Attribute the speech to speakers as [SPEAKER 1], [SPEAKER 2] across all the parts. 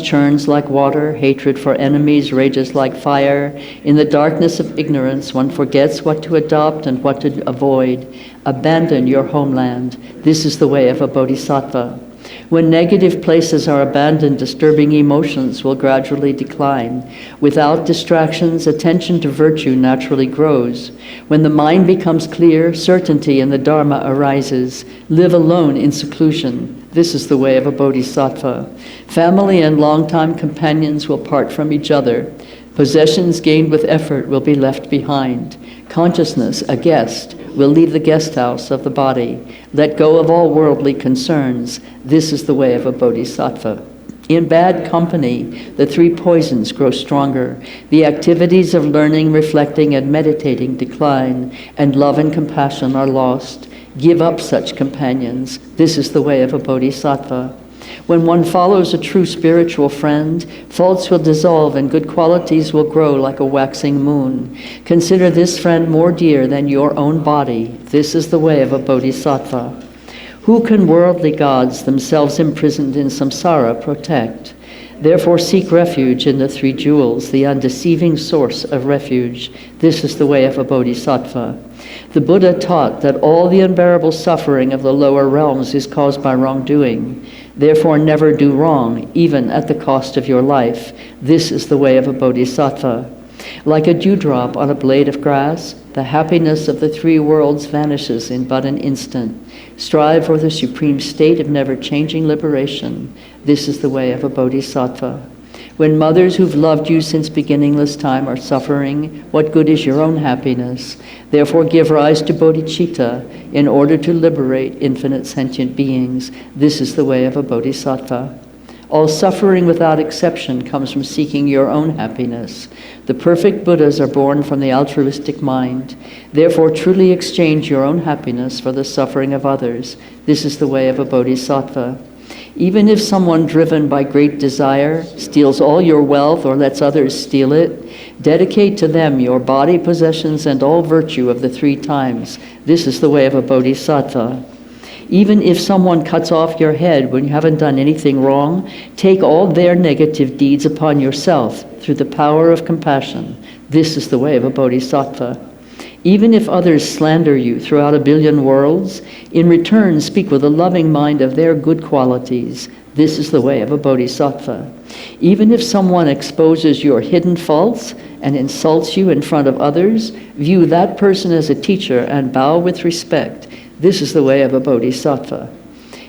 [SPEAKER 1] churns like water, hatred for enemies rages like fire. In the darkness of ignorance, one forgets what to adopt and what to avoid. Abandon your homeland. This is the way of a bodhisattva. When negative places are abandoned, disturbing emotions will gradually decline. Without distractions, attention to virtue naturally grows. When the mind becomes clear, certainty in the Dharma arises. Live alone in seclusion. This is the way of a bodhisattva. Family and longtime companions will part from each other. Possessions gained with effort will be left behind. Consciousness, a guest, will leave the guest house of the body. Let go of all worldly concerns. This is the way of a bodhisattva. In bad company, the three poisons grow stronger. The activities of learning, reflecting, and meditating decline, and love and compassion are lost. Give up such companions. This is the way of a bodhisattva. When one follows a true spiritual friend, faults will dissolve and good qualities will grow like a waxing moon. Consider this friend more dear than your own body. This is the way of a bodhisattva. Who can worldly gods, themselves imprisoned in samsara, protect? Therefore seek refuge in the three jewels, the undeceiving source of refuge. This is the way of a bodhisattva. The Buddha taught that all the unbearable suffering of the lower realms is caused by wrongdoing. Therefore never do wrong, even at the cost of your life. This is the way of a bodhisattva. Like a dewdrop on a blade of grass, the happiness of the three worlds vanishes in but an instant. Strive for the supreme state of never-changing liberation. This is the way of a bodhisattva. When mothers who've loved you since beginningless time are suffering, what good is your own happiness? Therefore give rise to bodhicitta in order to liberate infinite sentient beings. This is the way of a bodhisattva. All suffering without exception comes from seeking your own happiness. The perfect Buddhas are born from the altruistic mind. Therefore truly exchange your own happiness for the suffering of others. This is the way of a bodhisattva. Even if someone driven by great desire steals all your wealth or lets others steal it, dedicate to them your body, possessions, and all virtue of the three times. This is the way of a bodhisattva. Even if someone cuts off your head when you haven't done anything wrong, take all their negative deeds upon yourself through the power of compassion. This is the way of a bodhisattva. Even if others slander you throughout a billion worlds, in return speak with a loving mind of their good qualities. This is the way of a bodhisattva. Even if someone exposes your hidden faults and insults you in front of others, view that person as a teacher and bow with respect. This is the way of a bodhisattva.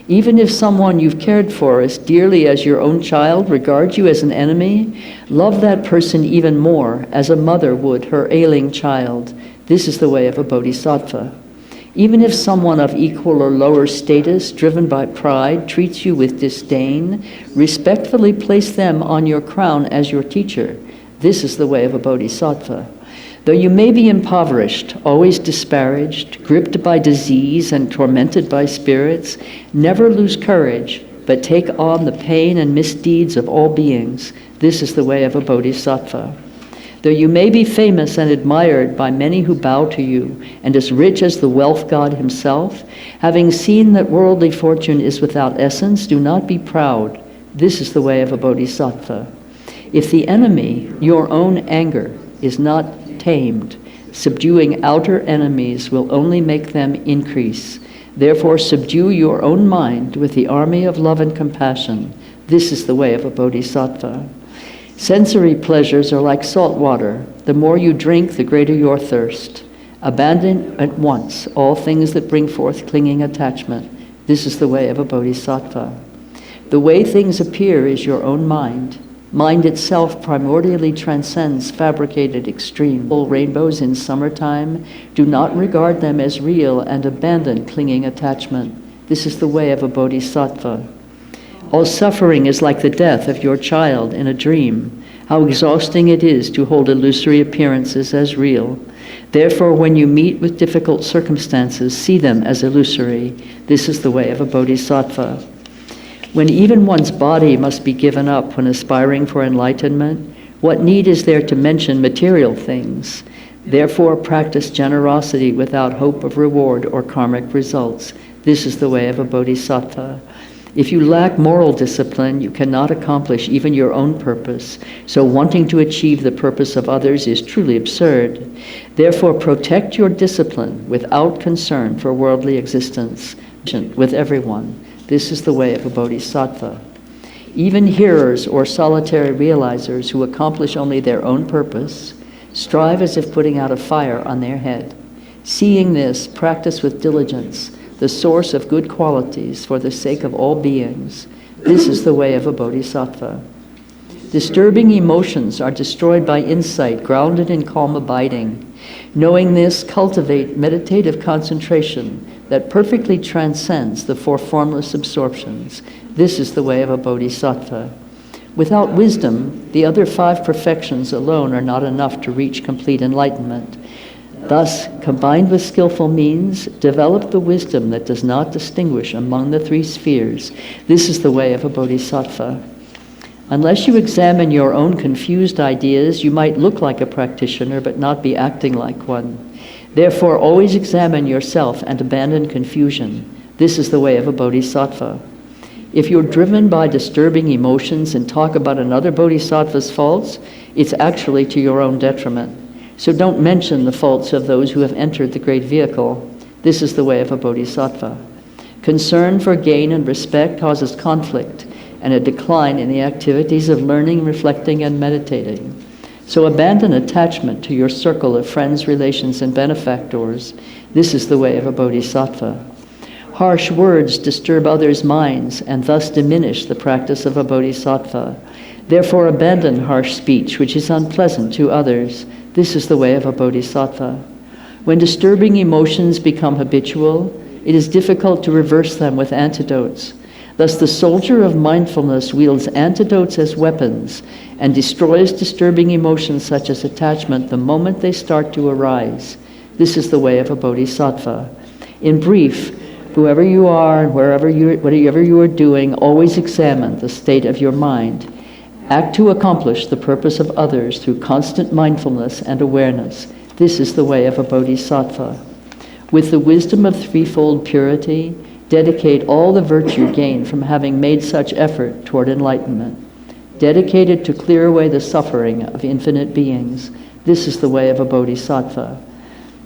[SPEAKER 1] Even if someone you've cared for as dearly as your own child regards you as an enemy, love that person even more as a mother would her ailing child. This is the way of a bodhisattva. Even if someone of equal or lower status, driven by pride, treats you with disdain, respectfully place them on your crown as your teacher. This is the way of a bodhisattva. Though you may be impoverished, always disparaged, gripped by disease and tormented by spirits, never lose courage, but take on the pain and misdeeds of all beings. This is the way of a bodhisattva. Though you may be famous and admired by many who bow to you, and as rich as the wealth god himself, having seen that worldly fortune is without essence, do not be proud. This is the way of a bodhisattva. If the enemy, your own anger, is not tamed, subduing outer enemies will only make them increase. Therefore subdue your own mind with the army of love and compassion. This is the way of a bodhisattva. Sensory pleasures are like salt water. The more you drink, the greater your thirst. Abandon at once all things that bring forth clinging attachment. This is the way of a bodhisattva. The way things appear is your own mind. Mind itself primordially transcends fabricated extremes. All rainbows in summertime, do not regard them as real and abandon clinging attachment. This is the way of a bodhisattva. All suffering is like the death of your child in a dream. How exhausting it is to hold illusory appearances as real. Therefore, when you meet with difficult circumstances, see them as illusory. This is the way of a bodhisattva. When even one's body must be given up when aspiring for enlightenment, what need is there to mention material things? Therefore, practice generosity without hope of reward or karmic results. This is the way of a bodhisattva. If you lack moral discipline, you cannot accomplish even your own purpose. So wanting to achieve the purpose of others is truly absurd. Therefore, protect your discipline without concern for worldly existence with everyone. This is the way of a bodhisattva. Even hearers or solitary realizers who accomplish only their own purpose strive as if putting out a fire on their head. Seeing this, practice with diligence the source of good qualities for the sake of all beings. This is the way of a bodhisattva. Disturbing emotions are destroyed by insight grounded in calm abiding. Knowing this, cultivate meditative concentration that perfectly transcends the four formless absorptions. This is the way of a bodhisattva. Without wisdom, the other five perfections alone are not enough to reach complete enlightenment. Thus, combined with skillful means, develop the wisdom that does not distinguish among the three spheres. This is the way of a bodhisattva. Unless you examine your own confused ideas, you might look like a practitioner but not be acting like one. Therefore, always examine yourself and abandon confusion. This is the way of a bodhisattva. If you're driven by disturbing emotions and talk about another bodhisattva's faults, it's actually to your own detriment. So don't mention the faults of those who have entered the great vehicle. This is the way of a bodhisattva. Concern for gain and respect causes conflict and a decline in the activities of learning, reflecting, and meditating. So abandon attachment to your circle of friends, relations, and benefactors. This is the way of a bodhisattva. Harsh words disturb others' minds and thus diminish the practice of a bodhisattva. Therefore abandon harsh speech, which is unpleasant to others. This is the way of a bodhisattva. When disturbing emotions become habitual, it is difficult to reverse them with antidotes. Thus the soldier of mindfulness wields antidotes as weapons and destroys disturbing emotions such as attachment the moment they start to arise. This is the way of a bodhisattva. In brief, whoever you are and whatever you are doing, always examine the state of your mind. Act to accomplish the purpose of others through constant mindfulness and awareness. This is the way of a bodhisattva. With the wisdom of threefold purity, dedicate all the virtue gained from having made such effort toward enlightenment. Dedicate it to clear away the suffering of infinite beings. This is the way of a bodhisattva.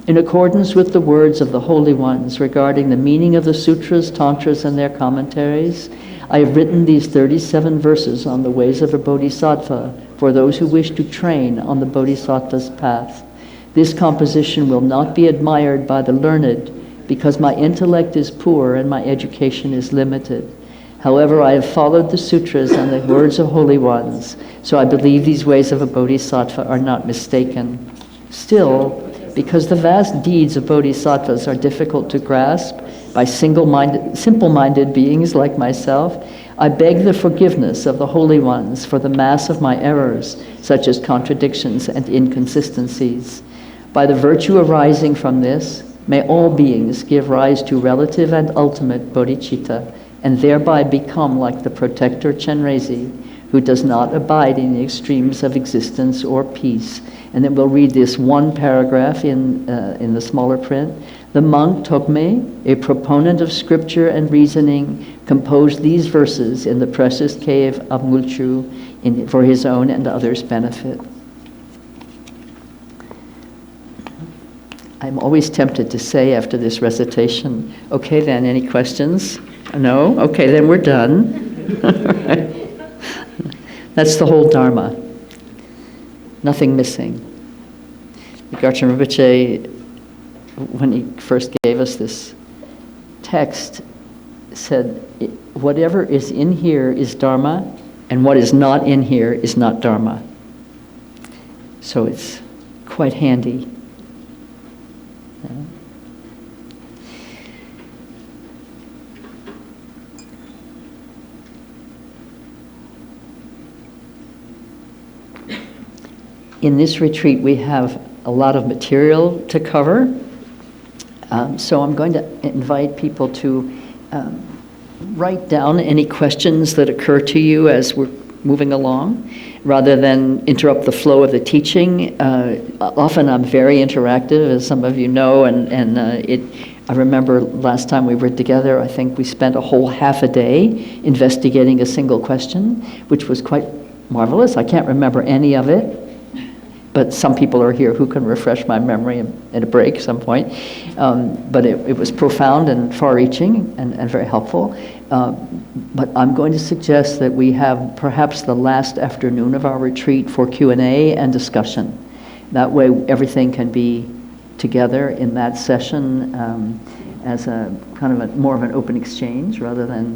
[SPEAKER 1] In accordance with the words of the holy ones regarding the meaning of the sutras, tantras, and their commentaries, I have written these 37 verses on the ways of a bodhisattva for those who wish to train on the bodhisattva's path. This composition will not be admired by the learned because my intellect is poor and my education is limited. However, I have followed the sutras and the words of holy ones, so I believe these ways of a bodhisattva are not mistaken. Still, because the vast deeds of bodhisattvas are difficult to grasp by simple-minded beings like myself, I beg the forgiveness of the holy ones for the mass of my errors, such as contradictions and inconsistencies. By the virtue arising from this, may all beings give rise to relative and ultimate bodhicitta, and thereby become like the protector Chenrezig, who does not abide in the extremes of existence or peace. And then we'll read this one paragraph in the smaller print. The monk Tokme, a proponent of scripture and reasoning, composed these verses in the precious cave of Ngulchu for his own and others' benefit. I'm always tempted to say after this recitation, okay then, any questions? No? Okay, then we're done. That's the whole Dharma. Nothing missing. Garchen Rinpoche, when he first gave us this text, said, whatever is in here is Dharma, and what is not in here is not Dharma. So it's quite handy. In this retreat, we have a lot of material to cover. So I'm going to invite people to write down any questions that occur to you as we're moving along, rather than interrupt the flow of the teaching. Often I'm very interactive, as some of you know, and I remember last time we were together, I think we spent a whole half a day investigating a single question, which was quite marvelous. I can't remember any of it, but some people are here who can refresh my memory at a break some point. But it was profound and far-reaching and very helpful. But I'm going to suggest that we have perhaps the last afternoon of our retreat for Q&A and discussion. That way everything can be together in that session as a kind of more of an open exchange rather than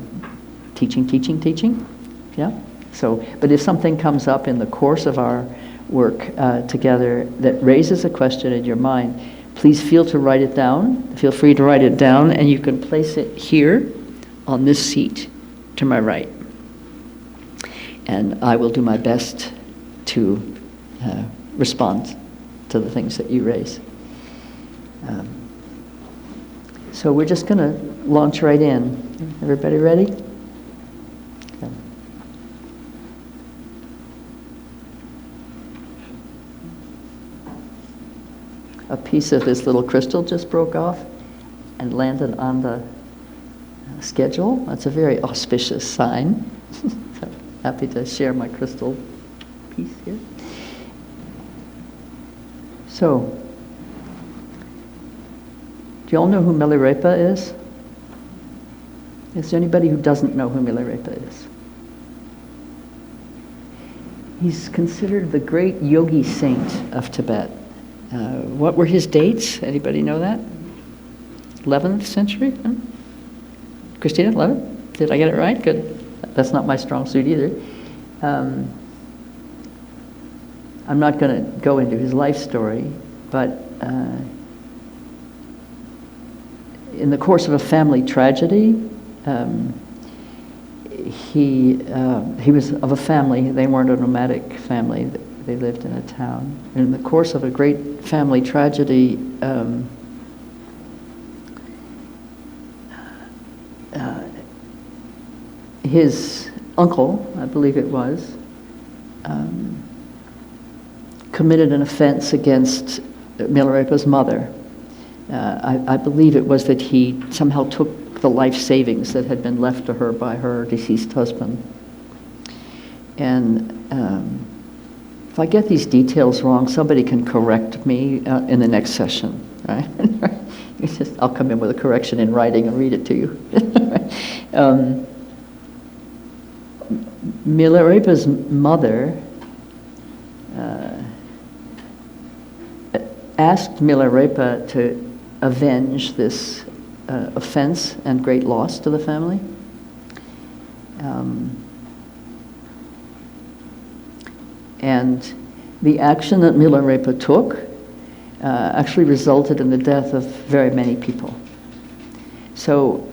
[SPEAKER 1] teaching. Yeah? So, but if something comes up in the course of our work together that raises a question in your mind, please feel free to write it down, and you can place it here on this seat to my right. And I will do my best to respond to the things that you raise. So we're just going to launch right in. Everybody ready? Okay. A piece of this little crystal just broke off and landed on the schedule. That's a very auspicious sign. So happy to share my crystal piece here. So, do you all know who Milarepa is? Is there anybody who doesn't know who Milarepa is? He's considered the great yogi saint of Tibet. What were his dates? Anybody know that? 11th century? Christina, 11th? Did I get it right? Good. That's not my strong suit either. I'm not going to go into his life story, but in the course of a family tragedy, he was of a family. They weren't a nomadic family. They lived in a town. And in the course of a great family tragedy, his uncle, I believe it was, committed an offense against Milarepa's mother. I believe it was that he somehow took the life savings that had been left to her by her deceased husband. And if I get these details wrong, somebody can correct me in the next session, right? I'll come in with a correction in writing and read it to you. Milarepa's mother asked Milarepa to avenge this offense and great loss to the family. And the action that Milarepa took actually resulted in the death of very many people. So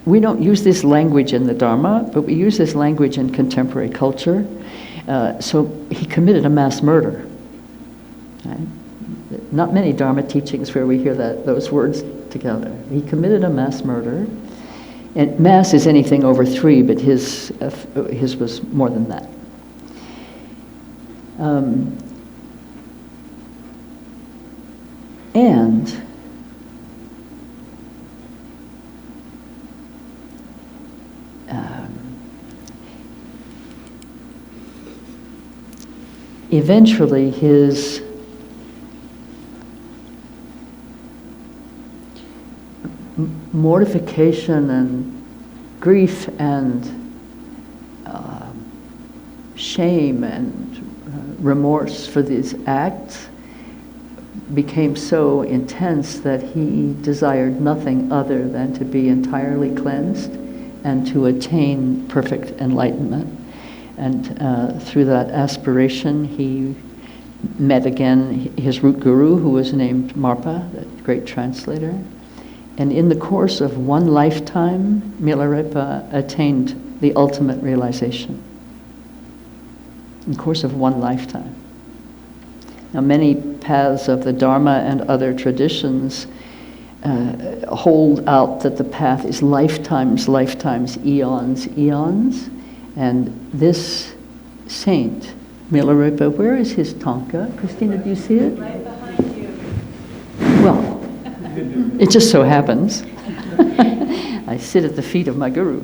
[SPEAKER 1] we don't use this language in the Dharma, but we use this language in contemporary culture. So he committed a mass murder. Right? Not many Dharma teachings where we hear those words together. He committed a mass murder. And mass is anything over 3, but his was more than that. Eventually his mortification and grief and shame and remorse for these acts became so intense that he desired nothing other than to be entirely cleansed and to attain perfect enlightenment. And through that aspiration, he met again his root guru, who was named Marpa, the great translator. And in the course of one lifetime, Milarepa attained the ultimate realization. In the course of one lifetime. Now, many paths of the Dharma and other traditions hold out that the path is lifetimes, eons, eons. And this saint, Milarepa, where is his tanka? Christina, do you see it?
[SPEAKER 2] Right behind you.
[SPEAKER 1] Well, It just so happens. I sit at the feet of my guru.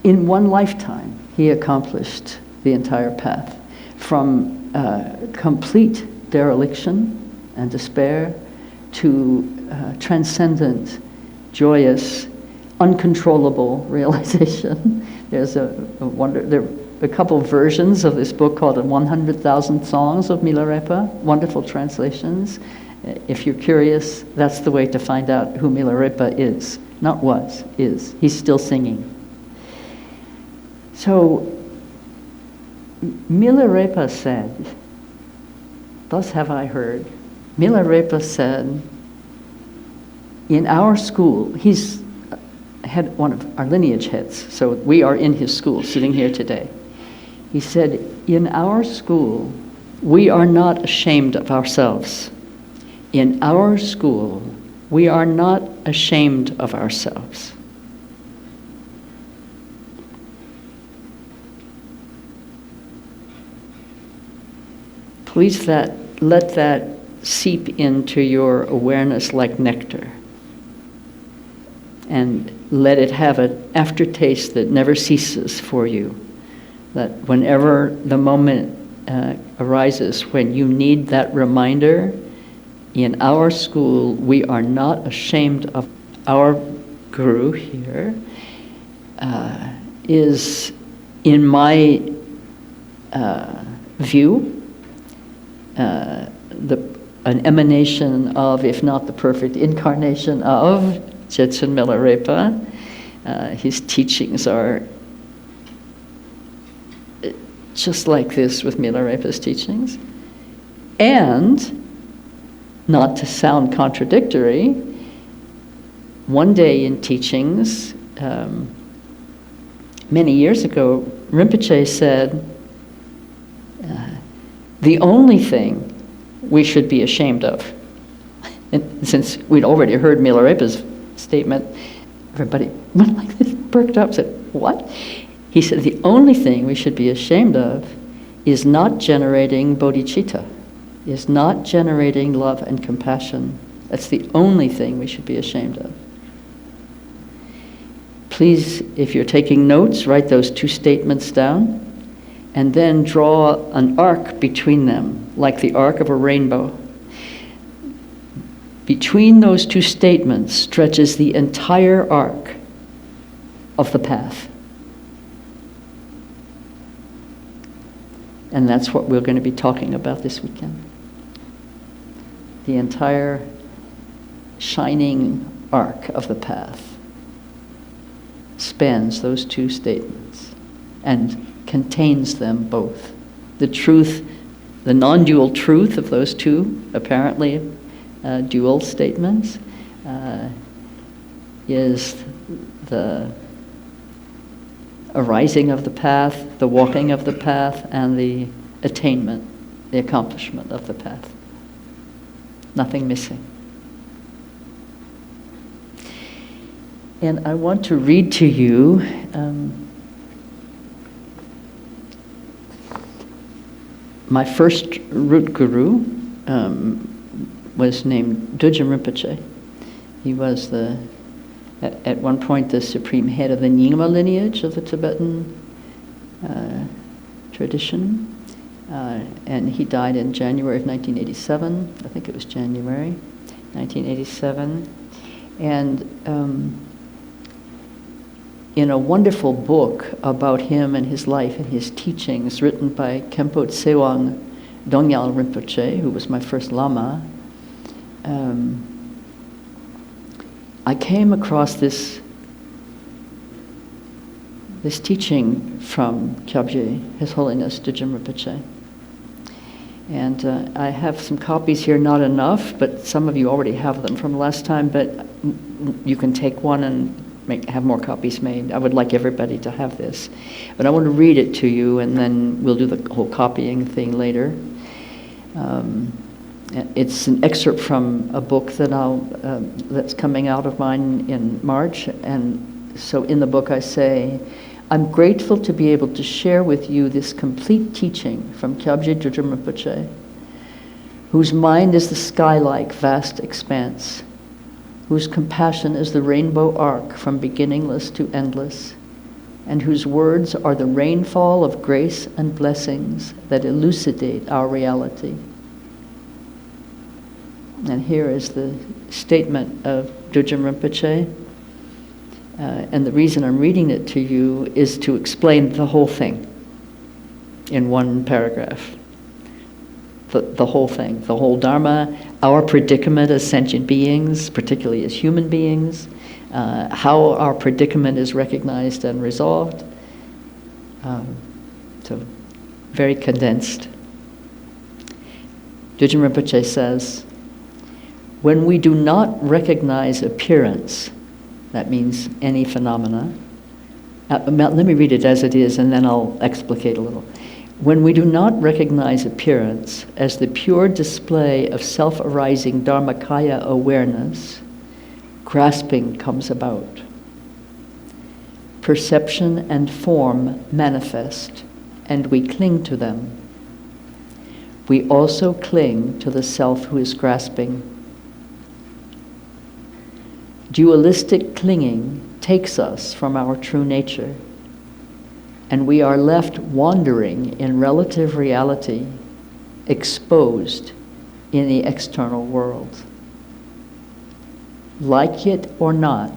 [SPEAKER 1] In one lifetime, he accomplished the entire path, from complete dereliction and despair to transcendent, joyous, uncontrollable realization. There's a wonder. There are a couple versions of this book called 100,000 Songs of Milarepa, wonderful translations. If you're curious, that's the way to find out who Milarepa is. Not was, is. He's still singing. So, Milarepa said, thus have I heard, Milarepa said, in our school, he's had one of our lineage heads, so we are in his school, sitting here today. He said, in our school, we are not ashamed of ourselves. In our school, we are not ashamed of ourselves. Please let that seep into your awareness like nectar. And let it have an aftertaste that never ceases for you. That whenever the moment arises when you need that reminder, in our school, we are not ashamed of our guru here, is, in my view, an emanation of, if not the perfect incarnation of, Jetsun Milarepa. His teachings are just like this with Milarepa's teachings. And, not to sound contradictory, one day in teachings, many years ago, Rinpoche said, the only thing we should be ashamed of, and since we'd already heard Milarepa's statement, everybody went like this, perked up, said, what? He said, the only thing we should be ashamed of is not generating bodhicitta, is not generating love and compassion. That's the only thing we should be ashamed of. Please, if you're taking notes, write those two statements down, and then draw an arc between them, like the arc of a rainbow. Between those two statements stretches the entire arc of the path. And that's what we're going to be talking about this weekend. The entire shining arc of the path spans those two statements and contains them both. The truth, the non-dual truth of those two, apparently dual statements, is the arising of the path, the walking of the path, and the attainment, the accomplishment of the path. Nothing missing. And I want to read to you my first root guru was named Dudjom Rinpoche. He was at one point the supreme head of the Nyingma lineage of the Tibetan tradition. And he died in January of 1987. I think it was January 1987. And in a wonderful book about him and his life and his teachings, written by Khenpo Tsewang Dongyal Rinpoche, who was my first Lama, I came across this teaching from Kyabje, His Holiness Dudjom Rinpoche. And I have some copies here, not enough, but some of you already have them from last time, but you can take one and have more copies made. I would like everybody to have this. But I want to read it to you, and then we'll do the whole copying thing later. It's an excerpt from a book that that's coming out of mine in March. And so in the book I say, I'm grateful to be able to share with you this complete teaching from Kyabje Dudjom Rinpoche, whose mind is the sky-like vast expanse, whose compassion is the rainbow arc from beginningless to endless, and whose words are the rainfall of grace and blessings that elucidate our reality. And here is the statement of Dudjom Rinpoche. And the reason I'm reading it to you is to explain the whole thing in one paragraph. The whole thing, the whole Dharma, our predicament as sentient beings, particularly as human beings, how our predicament is recognized and resolved. So very condensed. Dudjom Rinpoche says, when we do not recognize appearance, that means any phenomena. Let me read it as it is and then I'll explicate a little. When we do not recognize appearance as the pure display of self-arising Dharmakaya awareness, grasping comes about. Perception and form manifest, and we cling to them. We also cling to the self who is grasping. Dualistic clinging takes us from our true nature, and we are left wandering in relative reality, exposed in the external world. Like it or not,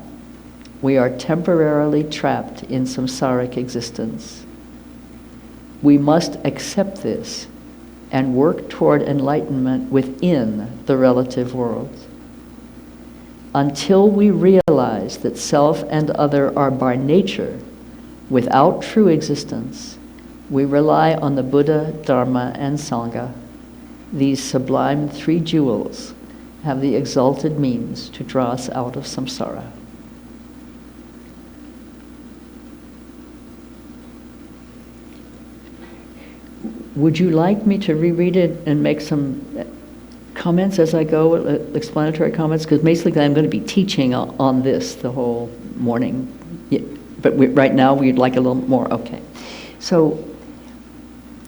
[SPEAKER 1] we are temporarily trapped in samsaric existence. We must accept this and work toward enlightenment within the relative world. Until we realize that self and other are by nature without true existence, we rely on the Buddha, Dharma, and Sangha. These sublime three jewels have the exalted means to draw us out of samsara. Would you like me to reread it and make some comments as I go, explanatory comments? Because basically I'm going to be teaching on this the whole morning. Yeah, but right now we'd like a little more. Okay. So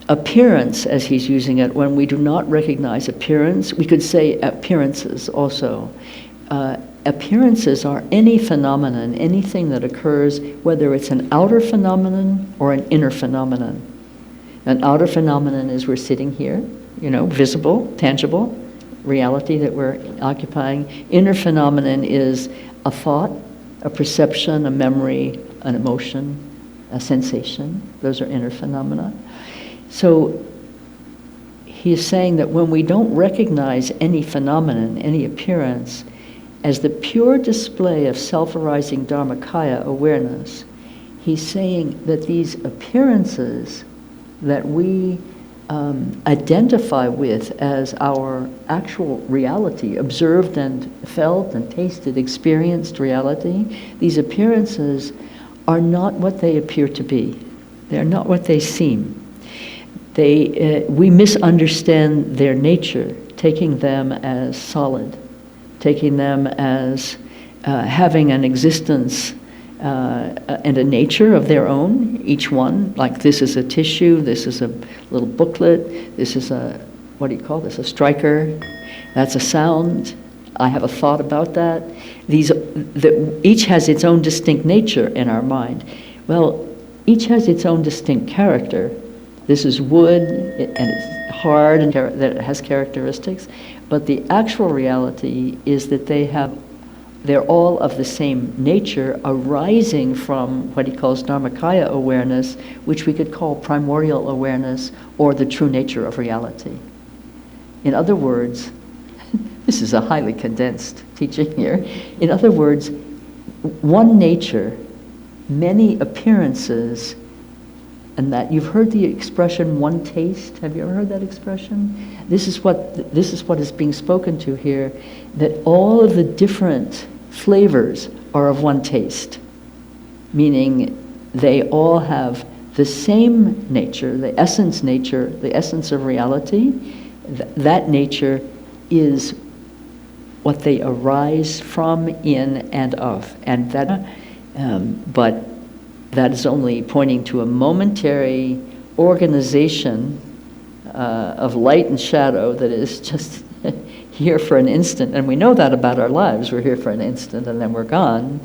[SPEAKER 1] appearance, as he's using it, when we do not recognize appearance, we could say appearances also. Appearances are any phenomenon, anything that occurs, whether it's an outer phenomenon or an inner phenomenon. An outer phenomenon is we're sitting here, visible, tangible, reality that we're occupying. Inner phenomenon is a thought, a perception, a memory, an emotion, a sensation. Those are inner phenomena. So he's saying that when we don't recognize any phenomenon, any appearance, as the pure display of self-arising Dharmakaya awareness, he's saying that these appearances that we identify with as our actual reality, observed and felt and tasted, experienced reality, these appearances are not what they appear to be. They're not what they seem. We misunderstand their nature, taking them as solid, taking them as having an existence and a nature of their own, each one, like this is a tissue, this is a little booklet, this is a, what do you call this, a striker, that's a sound, I have a thought about that. Each has its own distinct nature in our mind. Well, each has its own distinct character. This is wood, and it's hard, and that it has characteristics, but the actual reality is that they're all of the same nature, arising from what he calls Dharmakaya awareness, which we could call primordial awareness or the true nature of reality. In other words, this is a highly condensed teaching here. In other words, one nature, many appearances, and that you've heard the expression one taste. Have you ever heard that expression? This is what is being spoken to here, that all of the different flavors are of one taste, meaning they all have the same nature, the essence of reality. That nature is what they arise from, in, and of. And that, but that is only pointing to a momentary organization of light and shadow that is just here for an instant, and we know that about our lives. We're here for an instant and then we're gone.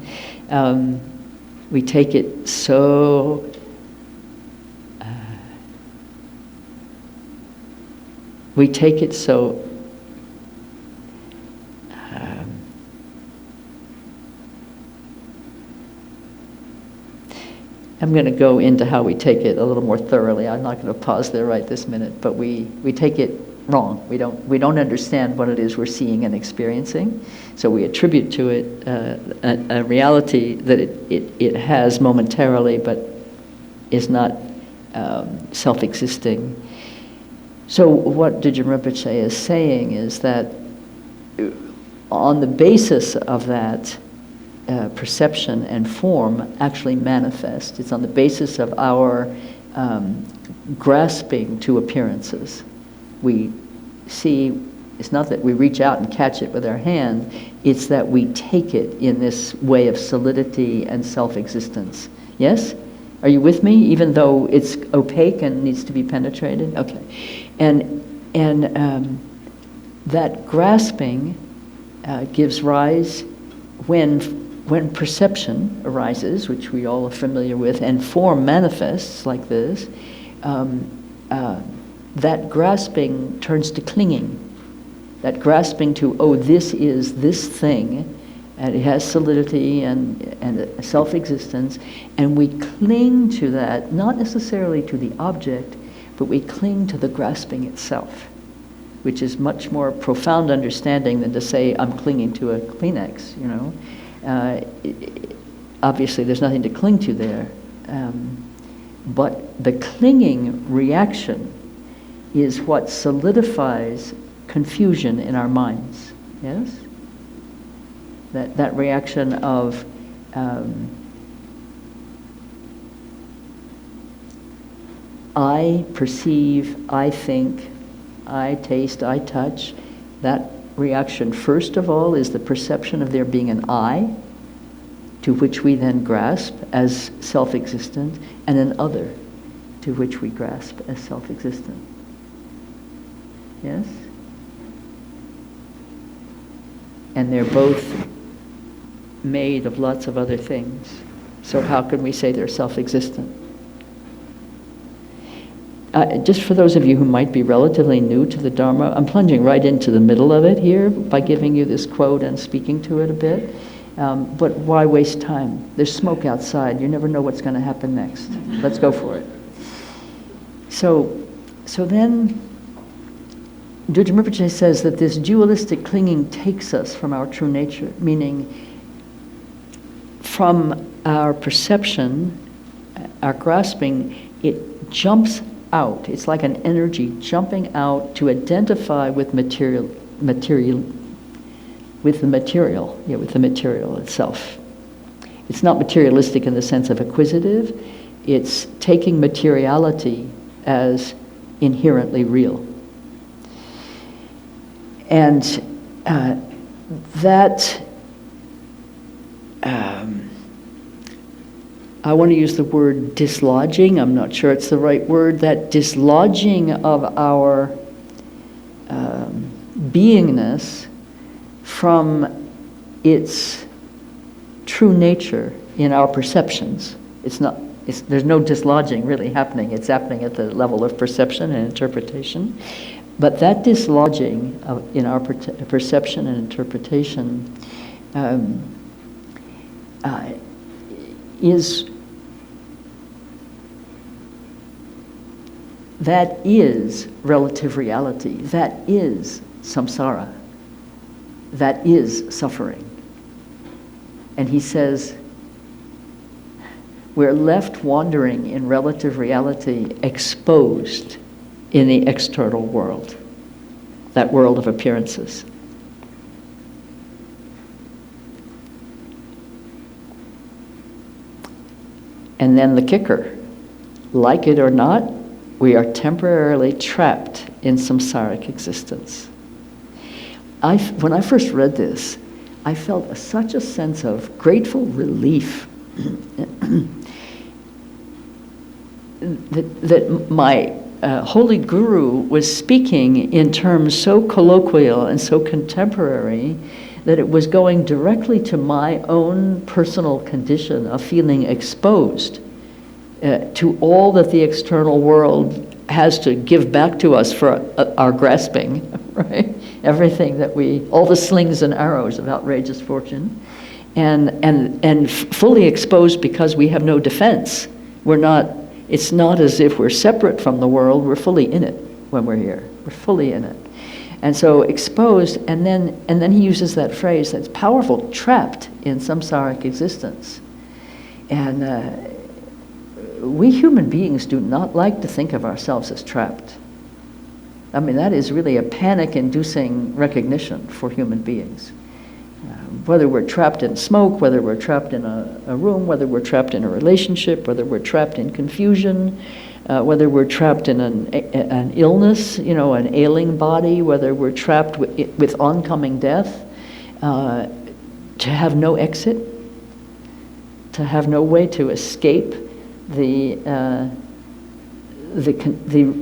[SPEAKER 1] We take it so I'm going to go into how we take it a little more thoroughly. I'm not going to pause there right this minute, but we take it wrong. We don't understand what it is we're seeing and experiencing, so we attribute to it a reality that it has momentarily, but is not self-existing. So what Dudjom Rinpoche is saying is that on the basis of that, perception and form actually manifest. It's on the basis of our grasping to appearances. We see, it's not that we reach out and catch it with our hand, it's that we take it in this way of solidity and self-existence. Yes? Are you with me? Even though it's opaque and needs to be penetrated? Okay. And that grasping gives rise when perception arises, which we all are familiar with, and form manifests like this, that grasping turns to clinging. That grasping to, oh, this is this thing, and it has solidity and self-existence, and we cling to that, not necessarily to the object, but we cling to the grasping itself, which is much more profound understanding than to say, I'm clinging to a Kleenex, you know. Obviously there's nothing to cling to there, but the clinging reaction is what solidifies confusion in our minds. Yes? That reaction of I perceive, I think, I taste, I touch. That reaction, first of all, is the perception of there being an I, to which we then grasp as self-existent, and an other, to which we grasp as self-existent. Yes? And they're both made of lots of other things. So how can we say they're self-existent? Just for those of you who might be relatively new to the Dharma, I'm plunging right into the middle of it here by giving you this quote and speaking to it a bit. But why waste time? There's smoke outside. You never know what's going to happen next. Let's go for it. So then Dudjom Rinpoche says that this dualistic clinging takes us from our true nature, meaning from our perception, our grasping, it jumps out. It's like an energy jumping out to identify with the material itself. It's not materialistic in the sense of acquisitive. It's taking materiality as inherently real. And that I want to use the word dislodging. I'm not sure it's the right word. That dislodging of our beingness from its true nature in our perceptions. There's no dislodging really happening. It's happening at the level of perception and interpretation. But that dislodging in our perception and interpretation that is relative reality. That is samsara. That is suffering. And he says, we're left wandering in relative reality, exposed in the external world, that world of appearances. And then the kicker, like it or not, we are temporarily trapped in samsaric existence. When I first read this, I felt such a sense of grateful relief that my Holy Guru was speaking in terms so colloquial and so contemporary that it was going directly to my own personal condition of feeling exposed to all that the external world has to give back to us for our grasping, right? Everything that all the slings and arrows of outrageous fortune, and fully exposed because we have no defense. It's not as if we're separate from the world, we're fully in it when we're here. We're fully in it. And so exposed, and then he uses that phrase that's powerful, trapped in samsaric existence. And we human beings do not like to think of ourselves as trapped. I mean, that is really a panic-inducing recognition for human beings. Whether we're trapped in smoke, whether we're trapped in a room, whether we're trapped in a relationship, whether we're trapped in confusion, whether we're trapped in an illness, an ailing body, whether we're trapped with oncoming death, to have no exit, to have no way to escape the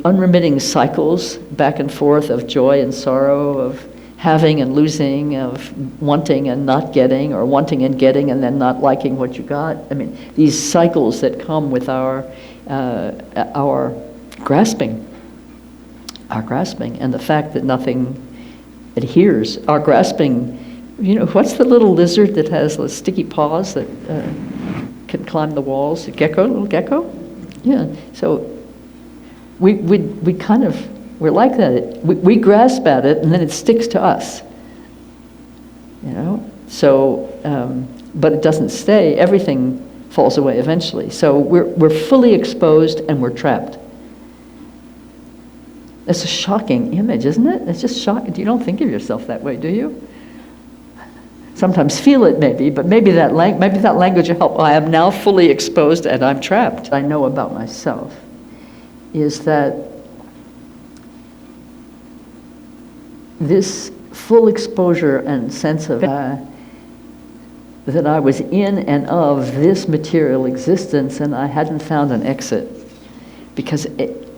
[SPEAKER 1] unremitting cycles back and forth of joy and sorrow, of having and losing, of wanting and not getting, or wanting and getting and then not liking what you got. I mean, these cycles that come with our grasping, and the fact that nothing adheres. Our grasping, what's the little lizard that has the sticky paws that can climb the walls? A little gecko? Yeah. So we kind of, we're like that. We grasp at it, and then it sticks to us. So, but it doesn't stay. Everything falls away eventually. So we're fully exposed and we're trapped. It's a shocking image, isn't it? It's just shocking. You don't think of yourself that way, do you? Sometimes feel it, maybe, but maybe that language will help. I am now fully exposed and I'm trapped. I know about myself is that this full exposure and sense of that I was in and of this material existence, and I hadn't found an exit. Because,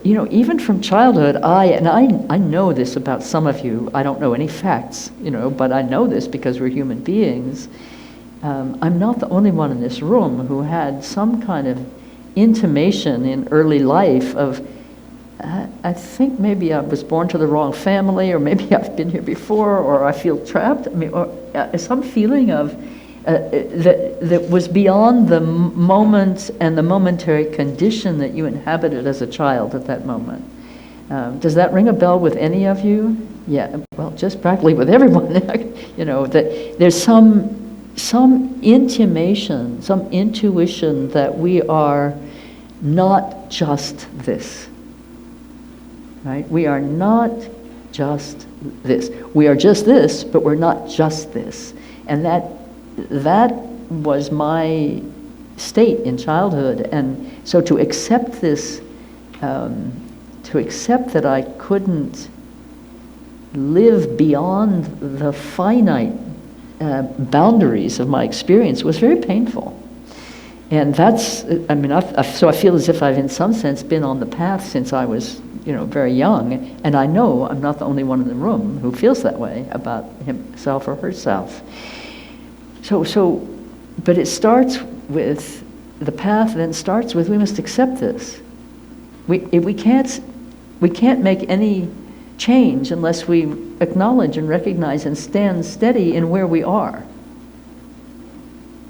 [SPEAKER 1] even from childhood, I know this about some of you. I don't know any facts, but I know this because we're human beings. I'm not the only one in this room who had some kind of intimation in early life of, I think maybe I was born to the wrong family, or maybe I've been here before, or I feel trapped. Or some feeling of that was beyond the moment and the momentary condition that you inhabited as a child at that moment. Does that ring a bell with any of you? Yeah, well, just practically with everyone. That there's some intimation, some intuition that we are not just this. Right? We are not just this. We are just this, but we're not just this. And that was my state in childhood. And so to accept this, to accept that I couldn't live beyond the finite boundaries of my experience was very painful. And so I feel as if I've in some sense been on the path since I was very young, and I know I'm not the only one in the room who feels that way about himself or herself. But it starts with, the path then starts with, we must accept this. We can't make any change unless we acknowledge and recognize and stand steady in where we are.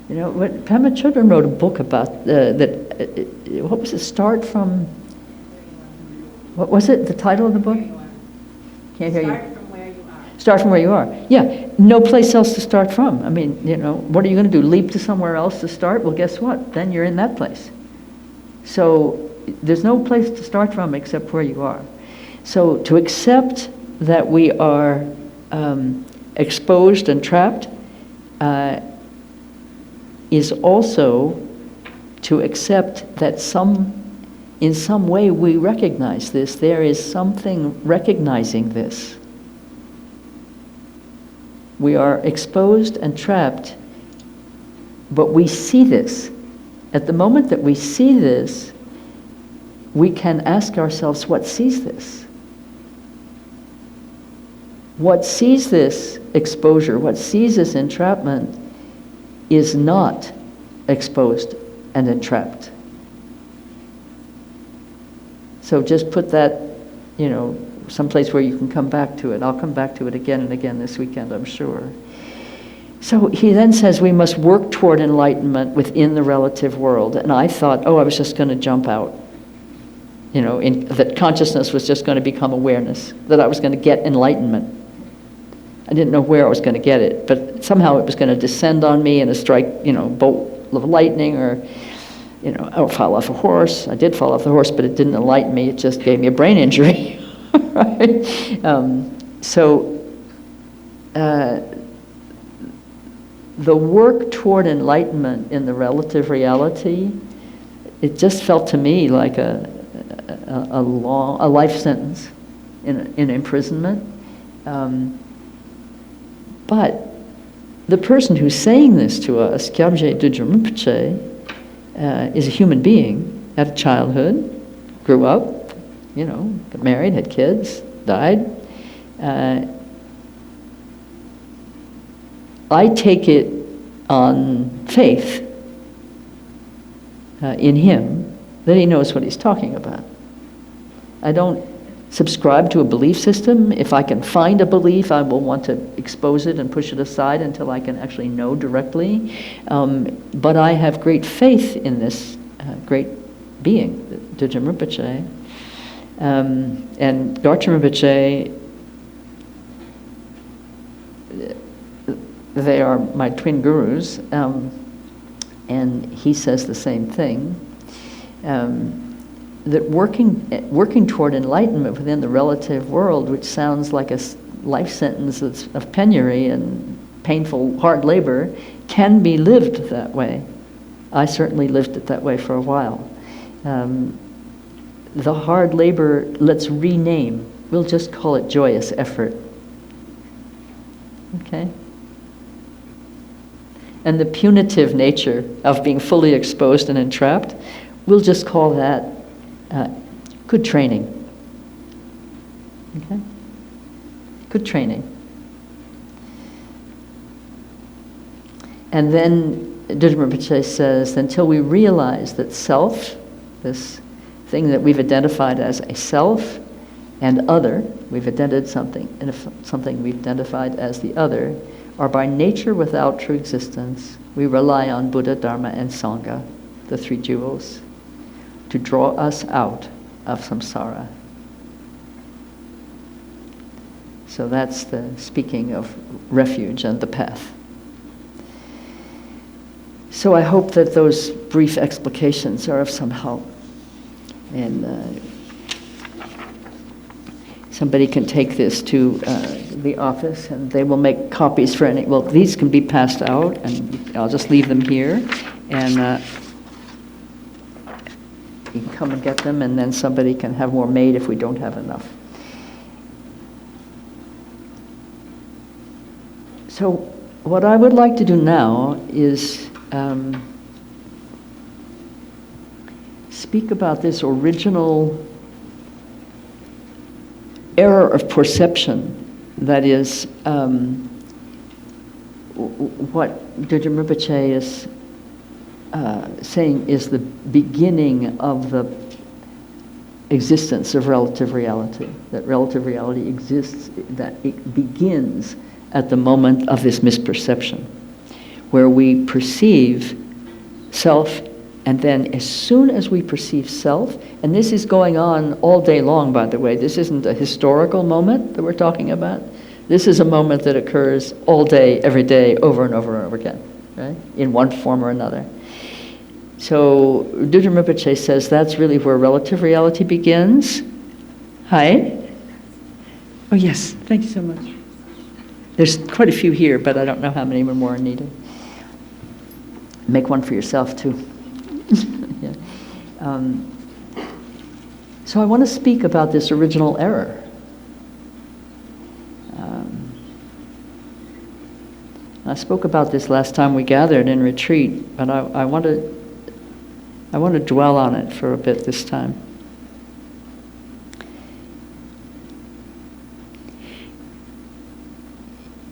[SPEAKER 1] Pema Chodron wrote a book about what was it, Start From... What was it, the title of the book? Can't hear you.
[SPEAKER 2] Start from where you are.
[SPEAKER 1] Start from where you are. Yeah, no place else to start from. I mean, what are you going to do? Leap to somewhere else to start? Well, guess what? Then you're in that place. So there's no place to start from except where you are. So to accept that we are exposed and trapped is also to accept that in some way we recognize this. There is something recognizing this. We are exposed and trapped, but we see this. At the moment that we see this, we can ask ourselves, what sees this? What sees this exposure, what sees this entrapment is not exposed and entrapped. So just put that, someplace where you can come back to it. I'll come back to it again and again this weekend, I'm sure. So he then says we must work toward enlightenment within the relative world. And I thought, I was just going to jump out. That consciousness was just going to become awareness, that I was going to get enlightenment. I didn't know where I was going to get it, but somehow it was going to descend on me in a strike, bolt of lightning, or, I'll fall off a horse. I did fall off the horse, but it didn't enlighten me. It just gave me a brain injury, right? The work toward enlightenment in the relative reality, it just felt to me like a life sentence in imprisonment. But the person who's saying this to us, Gyabje Dudjom Rinpoche, is a human being, had a childhood, grew up, got married, had kids, died. I take it on faith in him that he knows what he's talking about. I don't subscribe to a belief system. If I can find a belief, I will want to expose it and push it aside until I can actually know directly. But I have great faith in this great being, Dudjom Rinpoche. And Garchen Rinpoche, they are my twin gurus, and he says the same thing. That working toward enlightenment within the relative world, which sounds like a life sentence of penury and painful hard labor, can be lived that way. I certainly lived it that way for a while. The hard labor, let's rename. We'll just call it joyous effort. Okay? And the punitive nature of being fully exposed and entrapped, we'll just call that good training. Okay? Good training. And then Dudjom Rinpoche says, until we realize that self, this thing that we've identified as a self, and other, we've identified something, and if something we've identified as the other, are by nature without true existence, we rely on Buddha, Dharma, and Sangha, the three jewels, to draw us out of samsara. So that's the speaking of refuge and the path. So I hope that those brief explications are of some help. And somebody can take this to the office, and they will make copies for any. Well, these can be passed out, and I'll just leave them here, and you can come and get them, and then somebody can have more made if we don't have enough. So what I would like to do now is speak about this original error of perception that is what Dudjom Rinpoche is saying is the beginning of the existence of relative reality, that relative reality exists, that it begins at the moment of this misperception, where we perceive self, and then as soon as we perceive self, and this is going on all day long, by the way, this isn't a historical moment that we're talking about, this is a moment that occurs all day, every day, over and over and over again, right? In one form or another. So Dudjom Rinpoche says that's really where relative reality begins. Hi? Oh yes, thank you so much. There's quite a few here, but I don't know how many more are needed. Make one for yourself too. Yeah. So I want to speak about this original error. I spoke about this last time we gathered in retreat, but I want to dwell on it for a bit this time.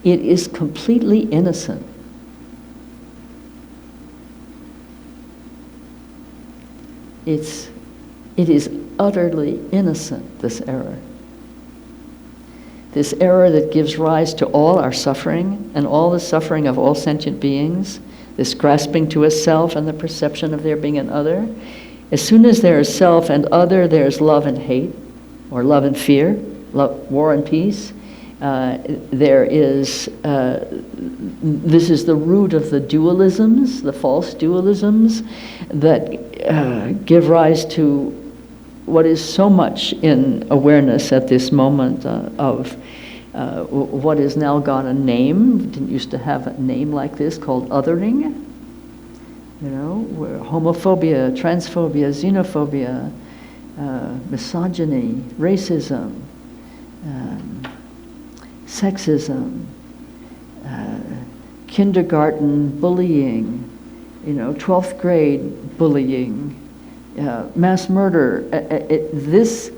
[SPEAKER 1] It is completely innocent. It is utterly innocent, this error. This error that gives rise to all our suffering and all the suffering of all sentient beings, this grasping to a self and the perception of there being an other. As soon as there is self and other, there's love and hate, or love and fear, war and peace. There is, this is the root of the dualisms, the false dualisms that give rise to what is so much in awareness at this moment of what has now got a name. Didn't used to have a name like this, called othering. You know, where homophobia, transphobia, xenophobia, misogyny, racism, sexism, kindergarten bullying, 12th grade bullying, mass murder. This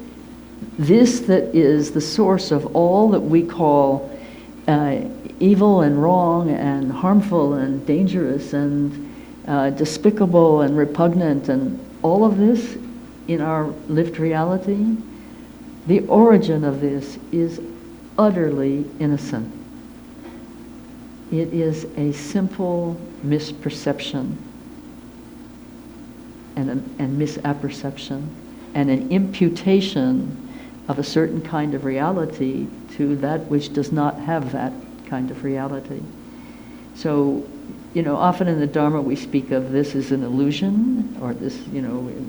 [SPEAKER 1] that is the source of all that we call evil and wrong and harmful and dangerous and despicable and repugnant, and all of this in our lived reality, the origin of this is utterly innocent. It is a simple misperception and misapperception and an imputation of a certain kind of reality to that which does not have that kind of reality. So, often in the Dharma we speak of this as an illusion, or this,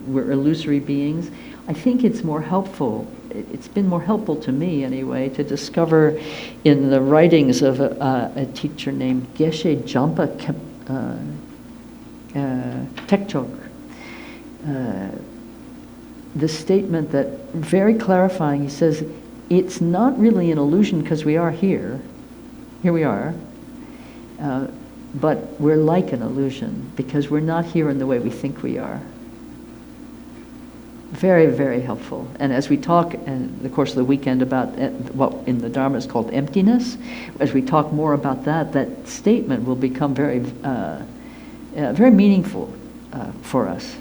[SPEAKER 1] we're illusory beings. I think it's more helpful, it's been more helpful to me anyway, to discover in the writings of a teacher named Geshe Jampa Tekchok, the statement that, very clarifying, he says, it's not really an illusion because we are here we are, but we're like an illusion because we're not here in the way we think we are. Very, very helpful. And as we talk in the course of the weekend about what in the Dharma is called emptiness, as we talk more about that statement will become very, very meaningful for us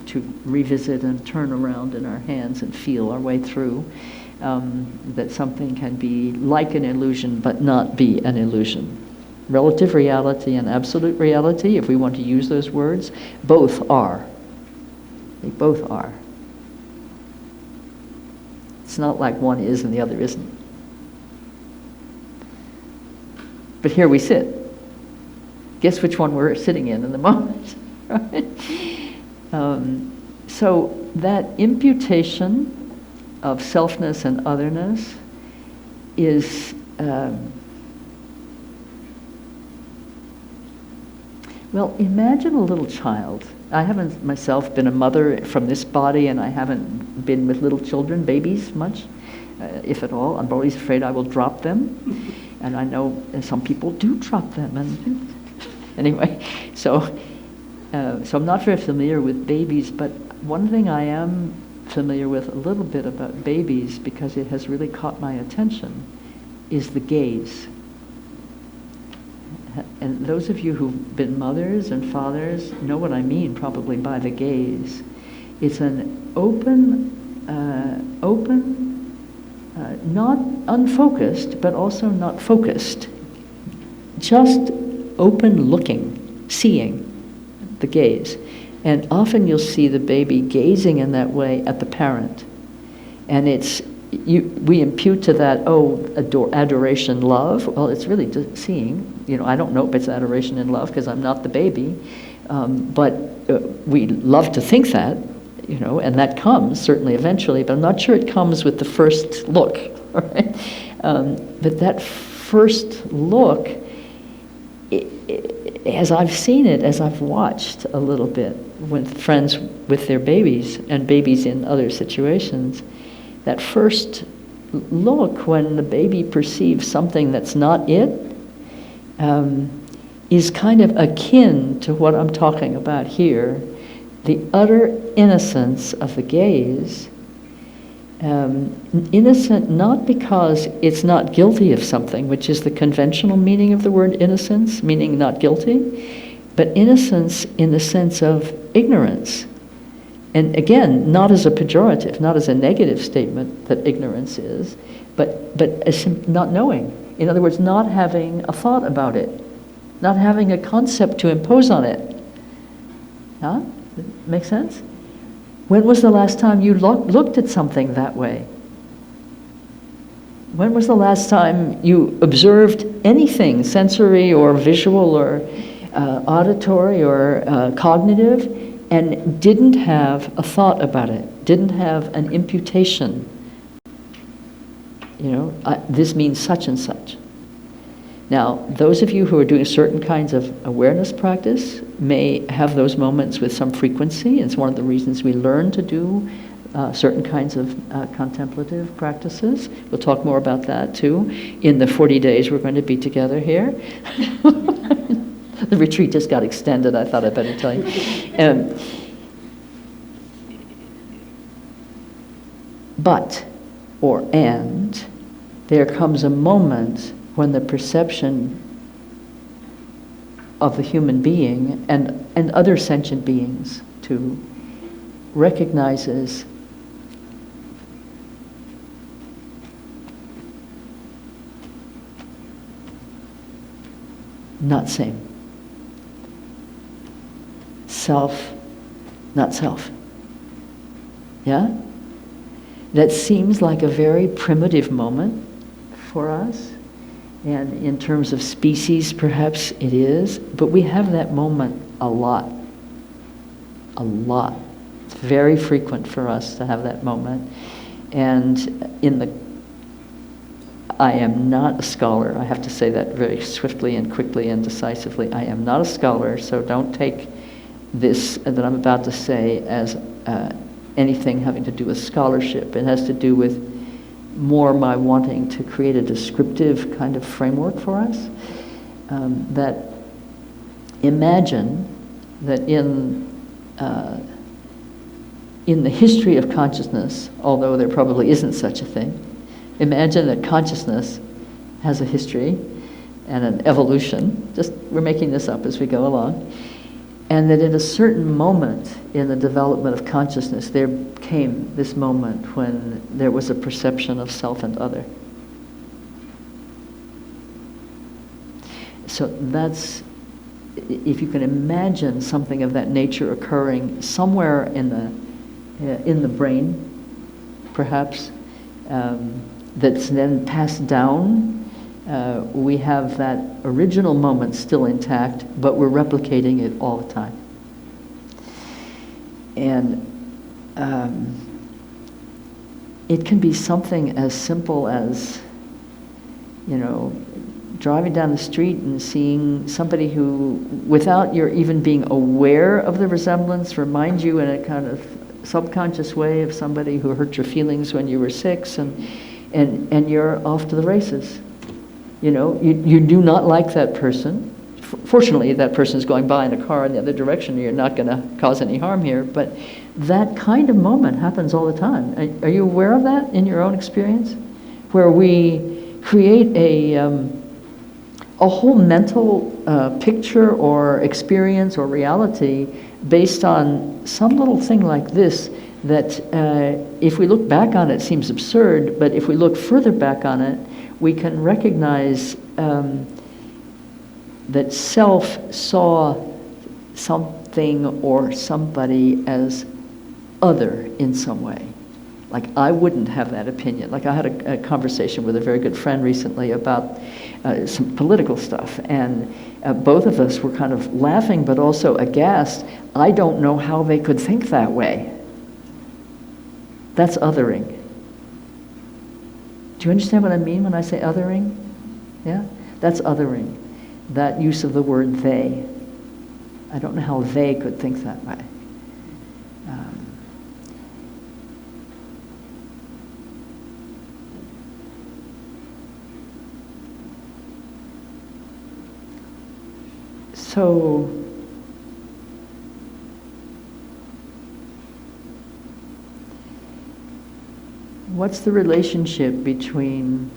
[SPEAKER 1] to revisit and turn around in our hands and feel our way through. That something can be like an illusion but not be an illusion. Relative reality and absolute reality, if we want to use those words, both are. They both are. It's not like one is and the other isn't. But here we sit. Guess which one we're sitting in the moment, right? So that imputation of selfness and otherness is well, imagine a little child. I haven't myself been a mother from this body, and I haven't been with little children, babies, much, if at all. I'm always afraid I will drop them, and I know some people do drop them. And anyway, so I'm not very familiar with babies, but one thing I am familiar with a little bit about babies, because it has really caught my attention, is the gaze. And those of you who've been mothers and fathers know what I mean probably by the gaze. It's an open, not unfocused, but also not focused. Just open looking, seeing the gaze. And often you'll see the baby gazing in that way at the parent. And we impute to that, adoration, love. Well, it's really just seeing. I don't know if it's adoration and love because I'm not the baby. But we love to think that, and that comes certainly eventually, but I'm not sure it comes with the first look. Right? But that first look, as I've seen it, as I've watched a little bit with friends with their babies and babies in other situations, that first look when the baby perceives something that's not it is kind of akin to what I'm talking about here. The utter innocence of the gaze Innocent not because it's not guilty of something, which is the conventional meaning of the word innocence, meaning not guilty, but innocence in the sense of ignorance. And again, not as a pejorative, not as a negative statement that ignorance is, but as not knowing. In other words, not having a thought about it, not having a concept to impose on it. Huh? Make sense? When was the last time you looked at something that way? When was the last time you observed anything, sensory or visual or auditory or cognitive, and didn't have a thought about it, didn't have an imputation? You know, this means such and such. Now, those of you who are doing certain kinds of awareness practice may have those moments with some frequency. It's one of the reasons we learn to do certain kinds of contemplative practices. We'll talk more about that too in the 40 days we're going to be together here. The retreat just got extended, I thought I'd better tell you. And, there comes a moment when the perception of the human being and other sentient beings too recognizes not same. Self, not self. Yeah? That seems like a very primitive moment for us. And in terms of species, perhaps it is. But we have that moment a lot. A lot. It's very frequent for us to have that moment. And I am not a scholar. I have to say that very swiftly and quickly and decisively. I am not a scholar, so don't take this that I'm about to say as anything having to do with scholarship. It has to do with more my wanting to create a descriptive kind of framework for us. That imagine that in the history of consciousness, although there probably isn't such a thing, imagine that consciousness has a history and an evolution. We're making this up as we go along. And that in a certain moment in the development of consciousness, there came this moment when there was a perception of self and other. So that's, if you can imagine something of that nature occurring somewhere in the brain, perhaps, that's then passed down. We have that original moment still intact, but we're replicating it all the time. And it can be something as simple as, driving down the street and seeing somebody who, without your even being aware of the resemblance, reminds you in a kind of subconscious way of somebody who hurt your feelings when you were 6, and you're off to the races. You do not like that person. Fortunately, that person is going by in a car in the other direction. You're not going to cause any harm here. But that kind of moment happens all the time. Are you aware of that in your own experience? Where we create a whole mental picture or experience or reality based on some little thing like this that if we look back on it seems absurd, but if we look further back on it, we can recognize that self saw something or somebody as other in some way. Like, I wouldn't have that opinion. Like, I had a conversation with a very good friend recently about some political stuff, and both of us were kind of laughing but also aghast. I don't know how they could think that way. That's othering. Do you understand what I mean when I say othering? Yeah? That's othering. That use of the word they. I don't know how they could think that way. So What's the relationship between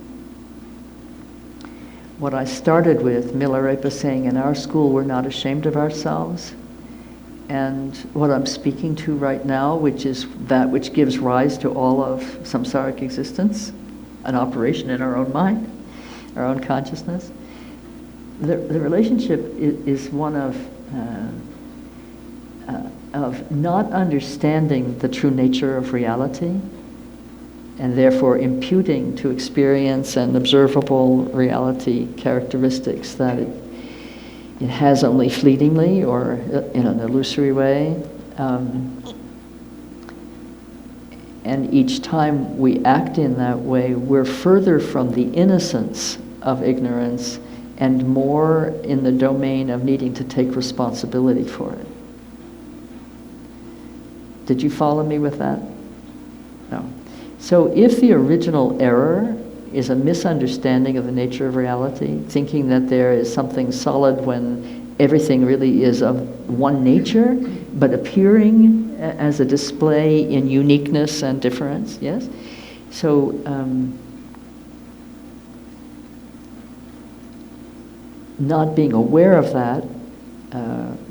[SPEAKER 1] what I started with, Milarepa saying, in our school we're not ashamed of ourselves, and what I'm speaking to right now, which is that which gives rise to all of samsaric existence, an operation in our own mind, our own consciousness. The relationship is one of not understanding the true nature of reality, and therefore imputing to experience and observable reality characteristics that it has only fleetingly or in an illusory way. And each time we act in that way, we're further from the innocence of ignorance and more in the domain of needing to take responsibility for it. Did you follow me with that? No. So if the original error is a misunderstanding of the nature of reality, thinking that there is something solid when everything really is of one nature, but appearing as a display in uniqueness and difference, yes? So not being aware of that,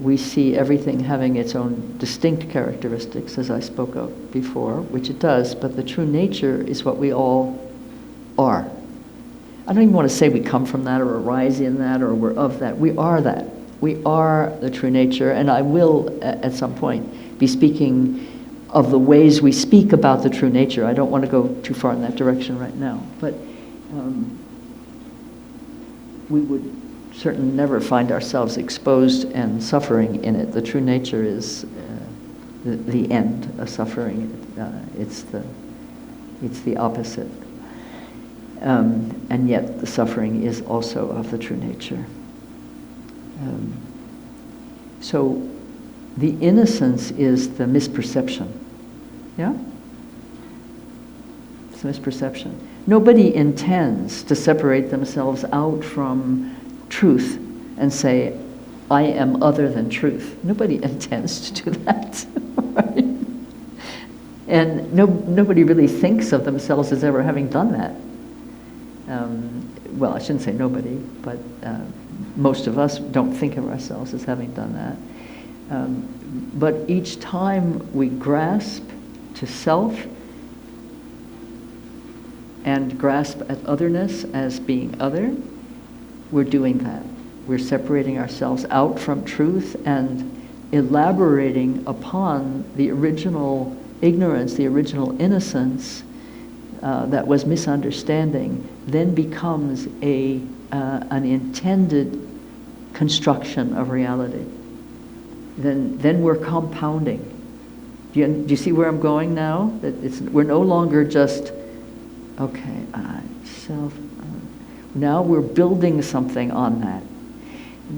[SPEAKER 1] we see everything having its own distinct characteristics, as I spoke of before, which it does, but the true nature is what we all are. I don't even want to say we come from that or arise in that or we're of that. We are that. We are the true nature, and I will, at some point, be speaking of the ways we speak about the true nature. I don't want to go too far in that direction right now, but we would certainly never find ourselves exposed and suffering in it. The true nature is the end of suffering. It's the opposite. And yet the suffering is also of the true nature. So the innocence is the misperception. Yeah? It's a misperception. Nobody intends to separate themselves out from truth and say, I am other than truth. Nobody intends to do that. Right? And nobody really thinks of themselves as ever having done that. Well, I shouldn't say nobody, but most of us don't think of ourselves as having done that. But each time we grasp to self and grasp at otherness as being other, we're doing that. We're separating ourselves out from truth and elaborating upon the original ignorance, the original innocence that was misunderstanding, then becomes an intended construction of reality. Then we're compounding. Do you see where I'm going now? That we're no longer just, okay, self. Now we're building something on that.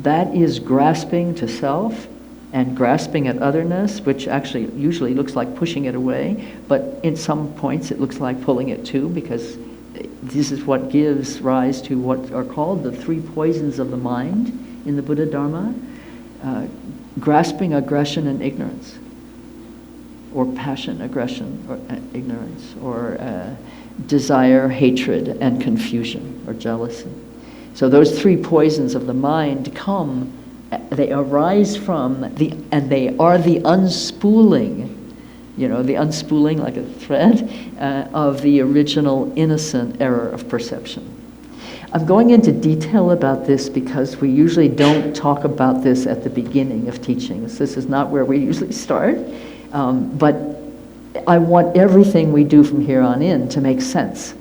[SPEAKER 1] That is grasping to self and grasping at otherness, which actually usually looks like pushing it away, but in some points it looks like pulling it too, because this is what gives rise to what are called the three poisons of the mind in the Buddha Dharma. Grasping, aggression, and ignorance, or passion, aggression, or ignorance, or desire, hatred, and confusion, or jealousy. So those three poisons of the mind they arise from and they are the unspooling, the unspooling like a thread of the original innocent error of perception. I'm going into detail about this because we usually don't talk about this at the beginning of teachings. This is not where we usually start, but I want everything we do from here on in to make sense,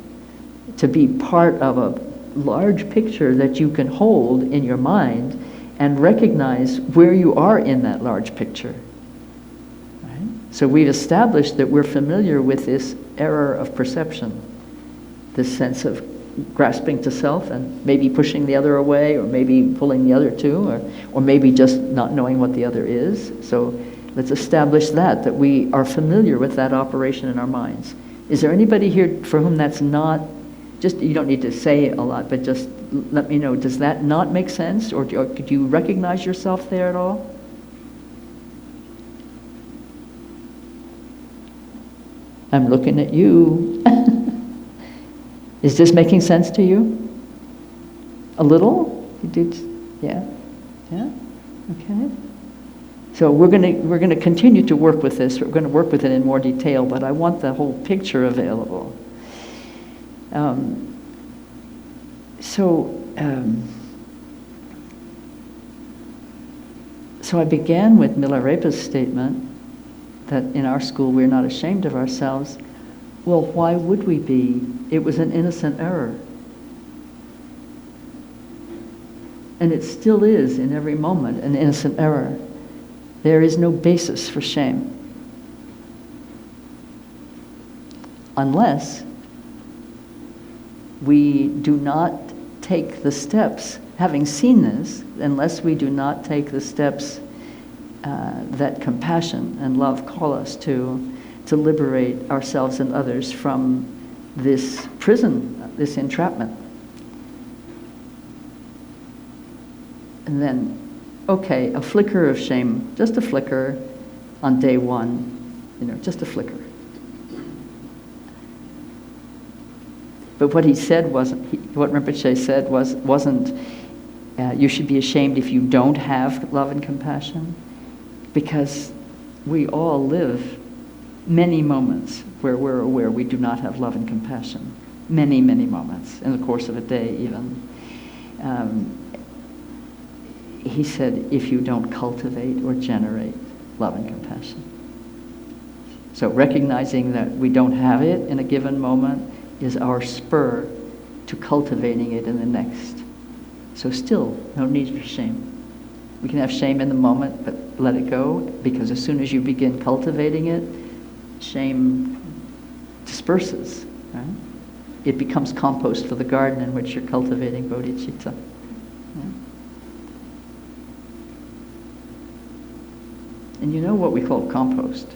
[SPEAKER 1] to be part of a large picture that you can hold in your mind and recognize where you are in that large picture. Right? So we've established that we're familiar with this error of perception, this sense of grasping to self and maybe pushing the other away, or maybe pulling the other too, or maybe just not knowing what the other is. So let's establish that we are familiar with that operation in our minds. Is there anybody here for whom that's not, just, you don't need to say a lot, but just let me know, does that not make sense? Or could you recognize yourself there at all? I'm looking at you. Is this making sense to you? A little? You did? Yeah? Yeah? Okay. So we're going to continue to work with this. We're going to work with it in more detail, but I want the whole picture available. So I began with Milarepa's statement that in our school we're not ashamed of ourselves. Well, why would we be? It was an innocent error. And it still is in every moment an innocent error. There is no basis for shame. Unless we do not take the steps, having seen this, unless we do not take the steps that compassion and love call us to liberate ourselves and others from this prison, this entrapment. And then, okay, a flicker of shame, just a flicker on day one, just a flicker. But what he said what Rinpoche said wasn't you should be ashamed if you don't have love and compassion, because we all live many moments where we're aware we do not have love and compassion. Many, many moments in the course of a day even. He said, if you don't cultivate or generate love and compassion. So recognizing that we don't have it in a given moment is our spur to cultivating it in the next. So still, no need for shame. We can have shame in the moment, but let it go, because as soon as you begin cultivating it, shame disperses, right? It becomes compost for the garden in which you're cultivating bodhicitta. Yeah? And you know what we call compost.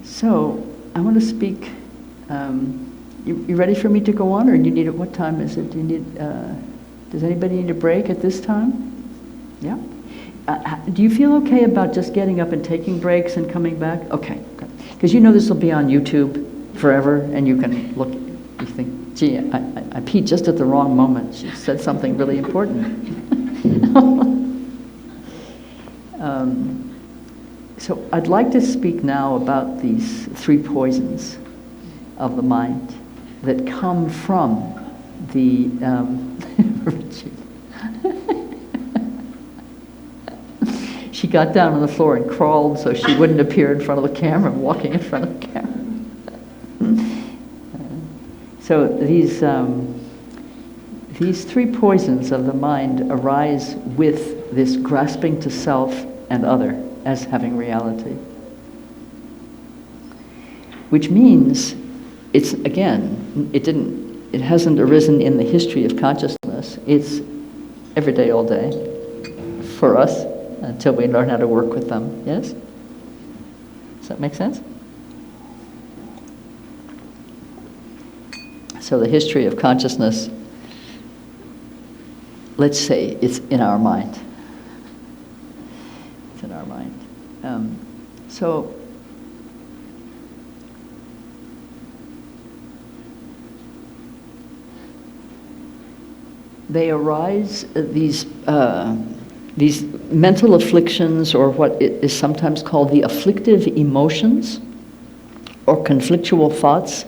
[SPEAKER 1] So I want to speak. You ready for me to go on, or do you need it? What time is it? Do you need? Does anybody need a break at this time? Yeah. Do you feel okay about just getting up and taking breaks and coming back? Okay. Because this will be on YouTube forever, and you can look. You think, gee, I peed just at the wrong moment. She said something really important. So I'd like to speak now about these three poisons of the mind that come from the She got down on the floor and crawled so she wouldn't appear in front of the camera, walking in front of the camera. So these three poisons of the mind arise with this grasping to self and other as having reality. Which means it hasn't arisen in the history of consciousness. It's every day, all day for us until we learn how to work with them. Yes? Does that make sense? So the history of consciousness, let's say it's in our mind. It's in our mind. So they arise, these mental afflictions, or what is sometimes called the afflictive emotions or conflictual thoughts.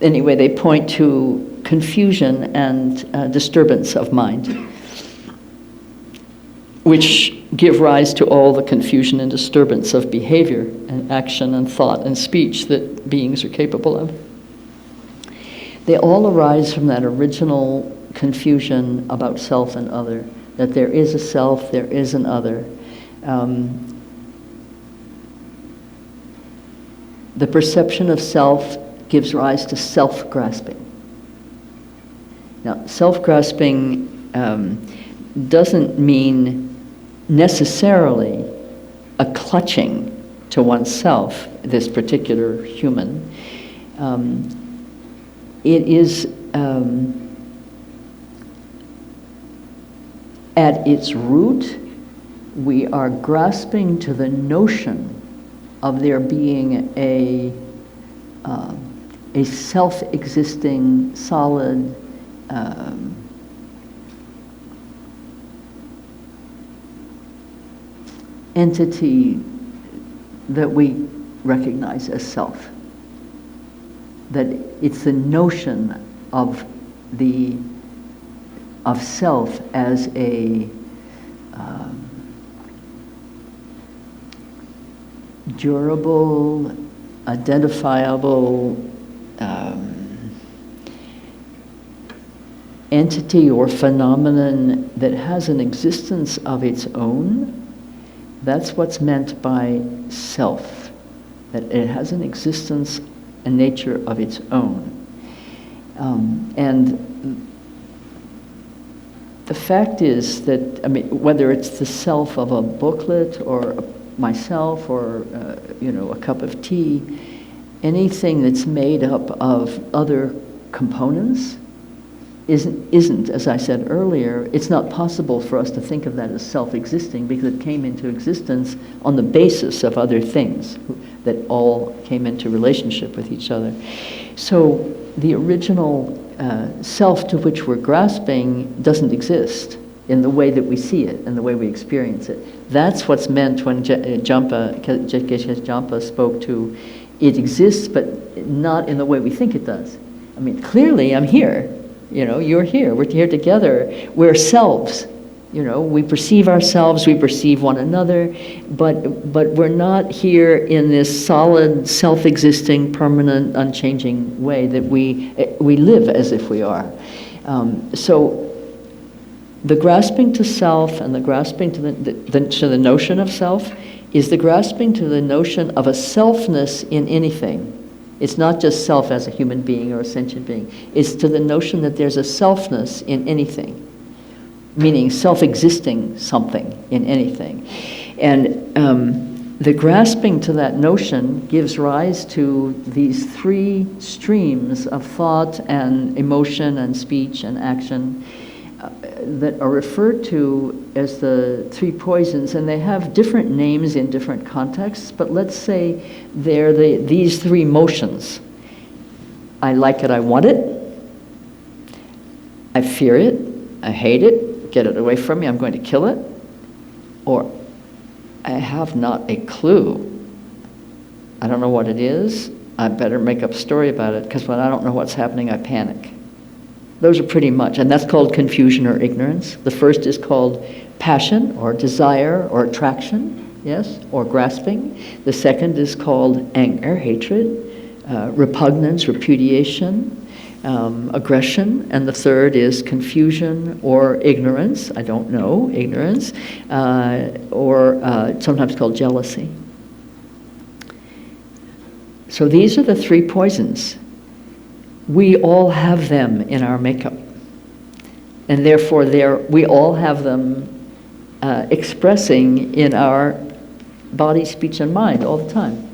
[SPEAKER 1] Anyway, they point to confusion and disturbance of mind, which give rise to all the confusion and disturbance of behavior and action and thought and speech that beings are capable of. They all arise from that original confusion about self and other, that there is a self, there is an other. The perception of self gives rise to self-grasping. Now, self-grasping doesn't mean necessarily a clutching to oneself, this particular human. It is At its root, we are grasping to the notion of there being a self-existing, solid, entity that we recognize as self. That it's the notion of self as a durable, identifiable entity or phenomenon that has an existence of its own. That's what's meant by self, that it has an existence, a nature of its own. And the fact is that, whether it's the self of a booklet or myself or, a cup of tea, anything that's made up of other components isn't, as I said earlier, it's not possible for us to think of that as self-existing because it came into existence on the basis of other things that all came into relationship with each other. So the original self to which we're grasping doesn't exist in the way that we see it and the way we experience it. That's what's meant when Geshe Jampa spoke to it exists, but not in the way we think it does. Clearly I'm here. You're here. We're here together. We're selves. We perceive ourselves. We perceive one another. But we're not here in this solid, self-existing, permanent, unchanging way that we live as if we are. So the grasping to self and the grasping to the notion of self is the grasping to the notion of a selfness in anything. It's not just self as a human being or a sentient being. It's to the notion that there's a selfness in anything, meaning self-existing something in anything. And the grasping to that notion gives rise to these three streams of thought and emotion and speech and action that are referred to as the three poisons, and they have different names in different contexts, but let's say they're these three motions. I like it, I want it. I fear it, I hate it, get it away from me, I'm going to kill it. Or I have not a clue. I don't know what it is, I better make up a story about it, because when I don't know what's happening, I panic. Those are pretty much, and that's called confusion or ignorance. The first is called passion or desire or attraction, yes, or grasping. The second is called anger, hatred, repugnance, repudiation, aggression. And the third is confusion or ignorance, I don't know, ignorance, or sometimes called jealousy. So these are the three poisons. We all have them in our makeup, and therefore we all have them expressing in our body, speech, and mind all the time.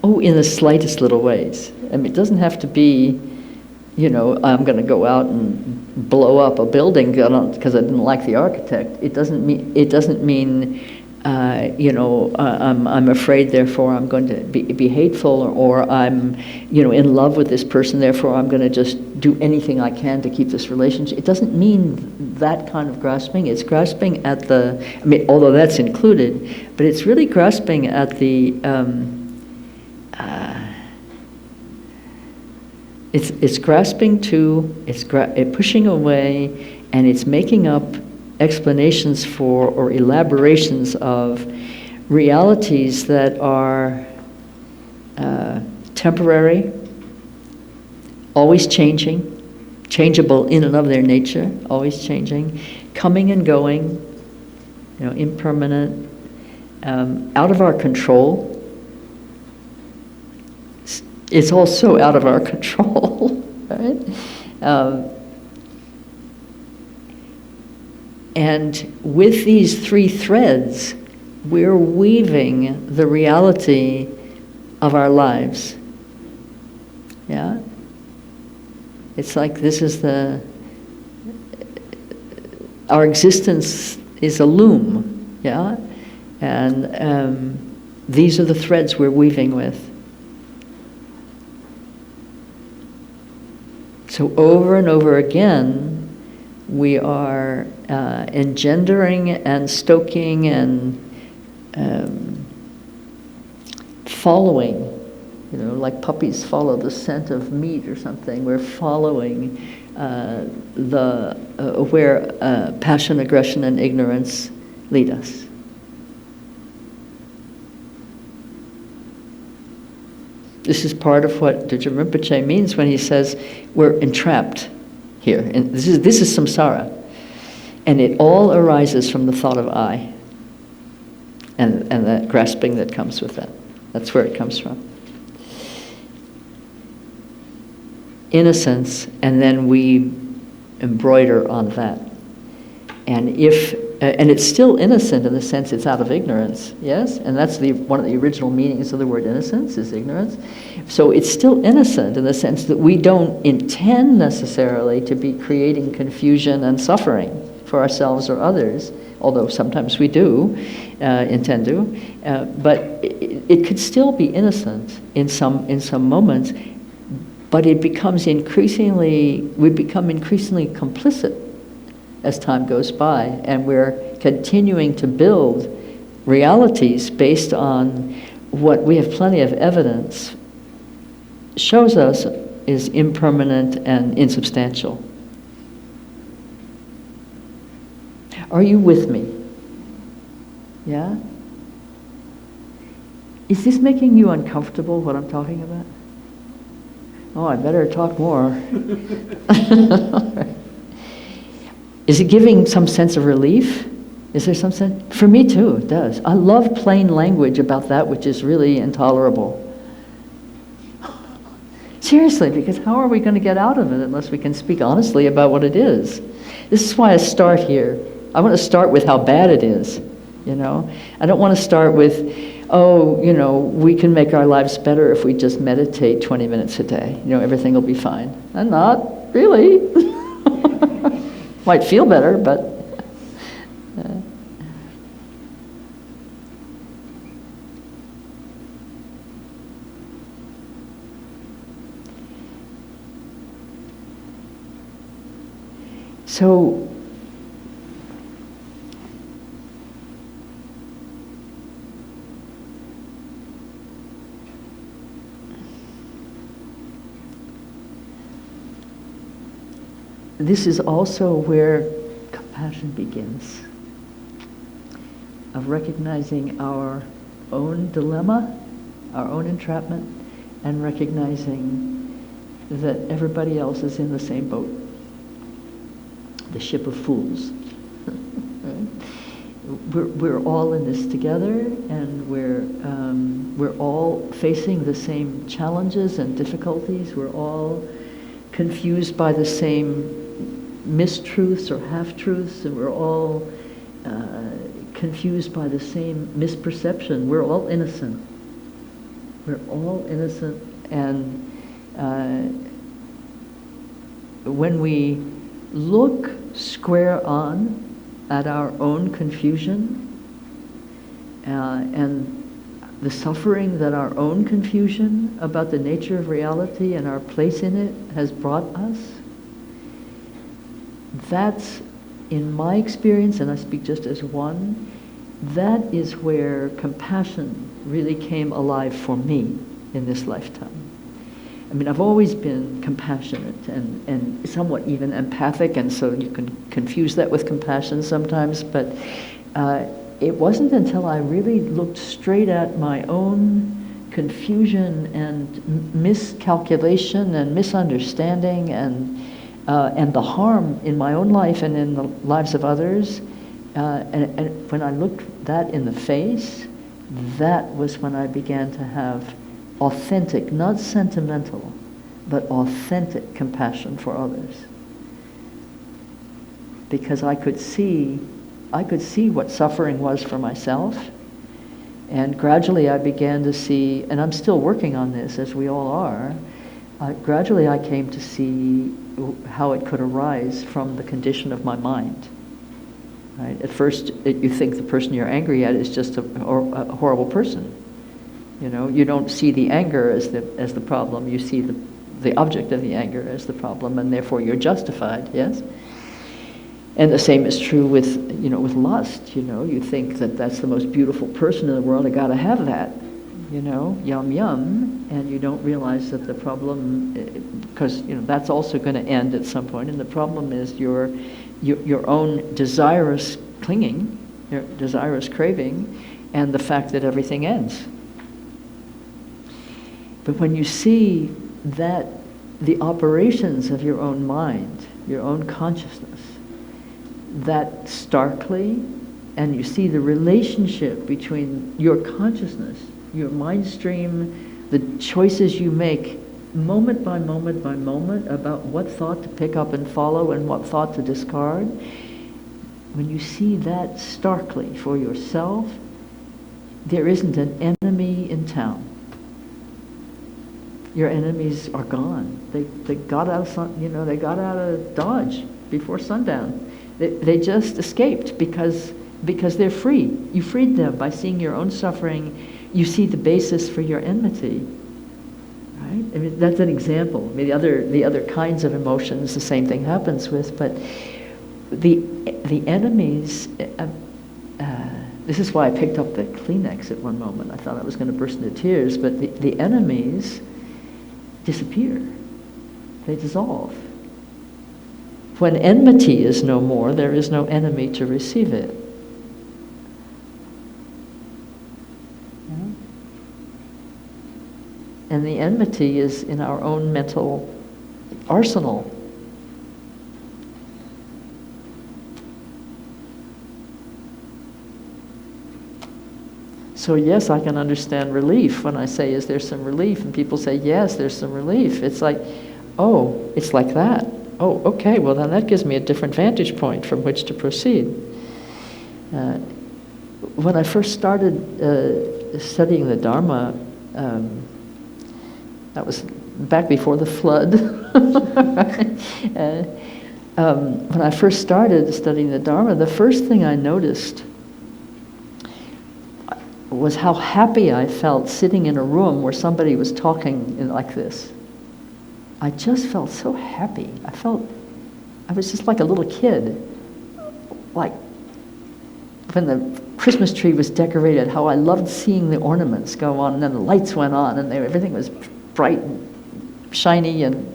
[SPEAKER 1] Oh, in the slightest little ways. It doesn't have to be, I'm going to go out and blow up a building because I didn't like the architect. It doesn't mean I'm afraid, therefore I'm going to be hateful, or I'm, in love with this person, therefore I'm going to just do anything I can to keep this relationship. It doesn't mean that kind of grasping. It's grasping at although that's included, but it's really grasping at the, it's grasping to, it's pushing away, and it's making up explanations for or elaborations of realities that are temporary, always changing, changeable in and of their nature, always changing, coming and going, impermanent, out of our control. It's also out of our control, right? And with these three threads, we're weaving the reality of our lives. Yeah? It's like this is our existence is a loom, yeah? And these are the threads we're weaving with. So over and over again, we are engendering and stoking and following, like puppies follow the scent of meat or something. We're following where passion, aggression, and ignorance lead us. This is part of what Dujin Rinpoche means when he says we're entrapped here. And this is samsara. And it all arises from the thought of I and that grasping that comes with that. That's where it comes from. Innocence, and then we embroider on that. And and it's still innocent in the sense it's out of ignorance, yes? And that's one of the original meanings of the word innocence is ignorance. So it's still innocent in the sense that we don't intend necessarily to be creating confusion and suffering for ourselves or others, although sometimes we do intend to. But it could still be innocent in some moments, but we become increasingly complicit as time goes by, and we're continuing to build realities based on what we have plenty of evidence shows us is impermanent and insubstantial. Are you with me? Yeah? Is this making you uncomfortable, what I'm talking about? Oh, I better talk more. Is it giving some sense of relief? Is there some sense? For me too, it does. I love plain language about that which is really intolerable. Seriously, because how are we going to get out of it unless we can speak honestly about what it is? This is why I start here. I want to start with how bad it is, I don't want to start with, we can make our lives better if we just meditate 20 minutes a day. Everything will be fine. And not really. Might feel better, but so this is also where compassion begins, of recognizing our own dilemma, our own entrapment, and recognizing that everybody else is in the same boat, the ship of fools. Right? We're all in this together, and we're all facing the same challenges and difficulties. We're all confused by the same mistruths or half-truths, and we're all confused by the same misperception. We're all innocent. We're all innocent, and when we look square on at our own confusion and the suffering that our own confusion about the nature of reality and our place in it has brought us, that's, in my experience, and I speak just as one, that is where compassion really came alive for me in this lifetime. I mean, I've always been compassionate and somewhat even empathic, and so you can confuse that with compassion sometimes, but it wasn't until I really looked straight at my own confusion and miscalculation and misunderstanding and the harm in my own life and in the lives of others, and when I looked that in the face, that was when I began to have authentic, not sentimental, but authentic compassion for others. Because I could see what suffering was for myself, and gradually I began to see, and I'm still working on this, as we all are, gradually I came to see how it could arise from the condition of my mind. right? At first, you think the person you're angry at is just a horrible person. You know, you don't see the anger as the problem. You see the object of the anger as the problem, and therefore you're justified. Yes. And the same is true with lust. You know, you think that that's the most beautiful person in the world. I got to have that. You know, yum yum, and you don't realize that the problem, because that's also going to end at some point, and the problem is your own desirous clinging, your desirous craving, and the fact that everything ends. But when you see that the operations of your own mind, your own consciousness, that starkly, and you see the relationship between your consciousness, your mind stream, the choices you make moment by moment by moment about what thought to pick up and follow and what thought to discard, when you see that starkly for yourself, there isn't an enemy in town. Your enemies are gone. They got out of they got out of Dodge before sundown. They just escaped because they're free. You freed them by seeing your own suffering. You see the basis for your enmity, right? I mean, that's an example. I mean, the other kinds of emotions, the same thing happens with. But the enemies. This is why I picked up the Kleenex at one moment. I thought I was going to burst into tears. But the enemies disappear. They dissolve. When enmity is no more, there is no enemy to receive it. And the enmity is in our own mental arsenal. So yes, I can understand relief when I say, is there some relief? And people say, yes, there's some relief. It's like, oh, it's like that. Oh, okay, well then that gives me a different vantage point from which to proceed. When I first started studying the Dharma, that was back before the flood. When I first started studying the Dharma, the first thing I noticed was how happy I felt sitting in a room where somebody was talking like this. I just felt so happy. I was just like a little kid. Like when the Christmas tree was decorated, how I loved seeing the ornaments go on, and then the lights went on, and everything was bright and shiny and,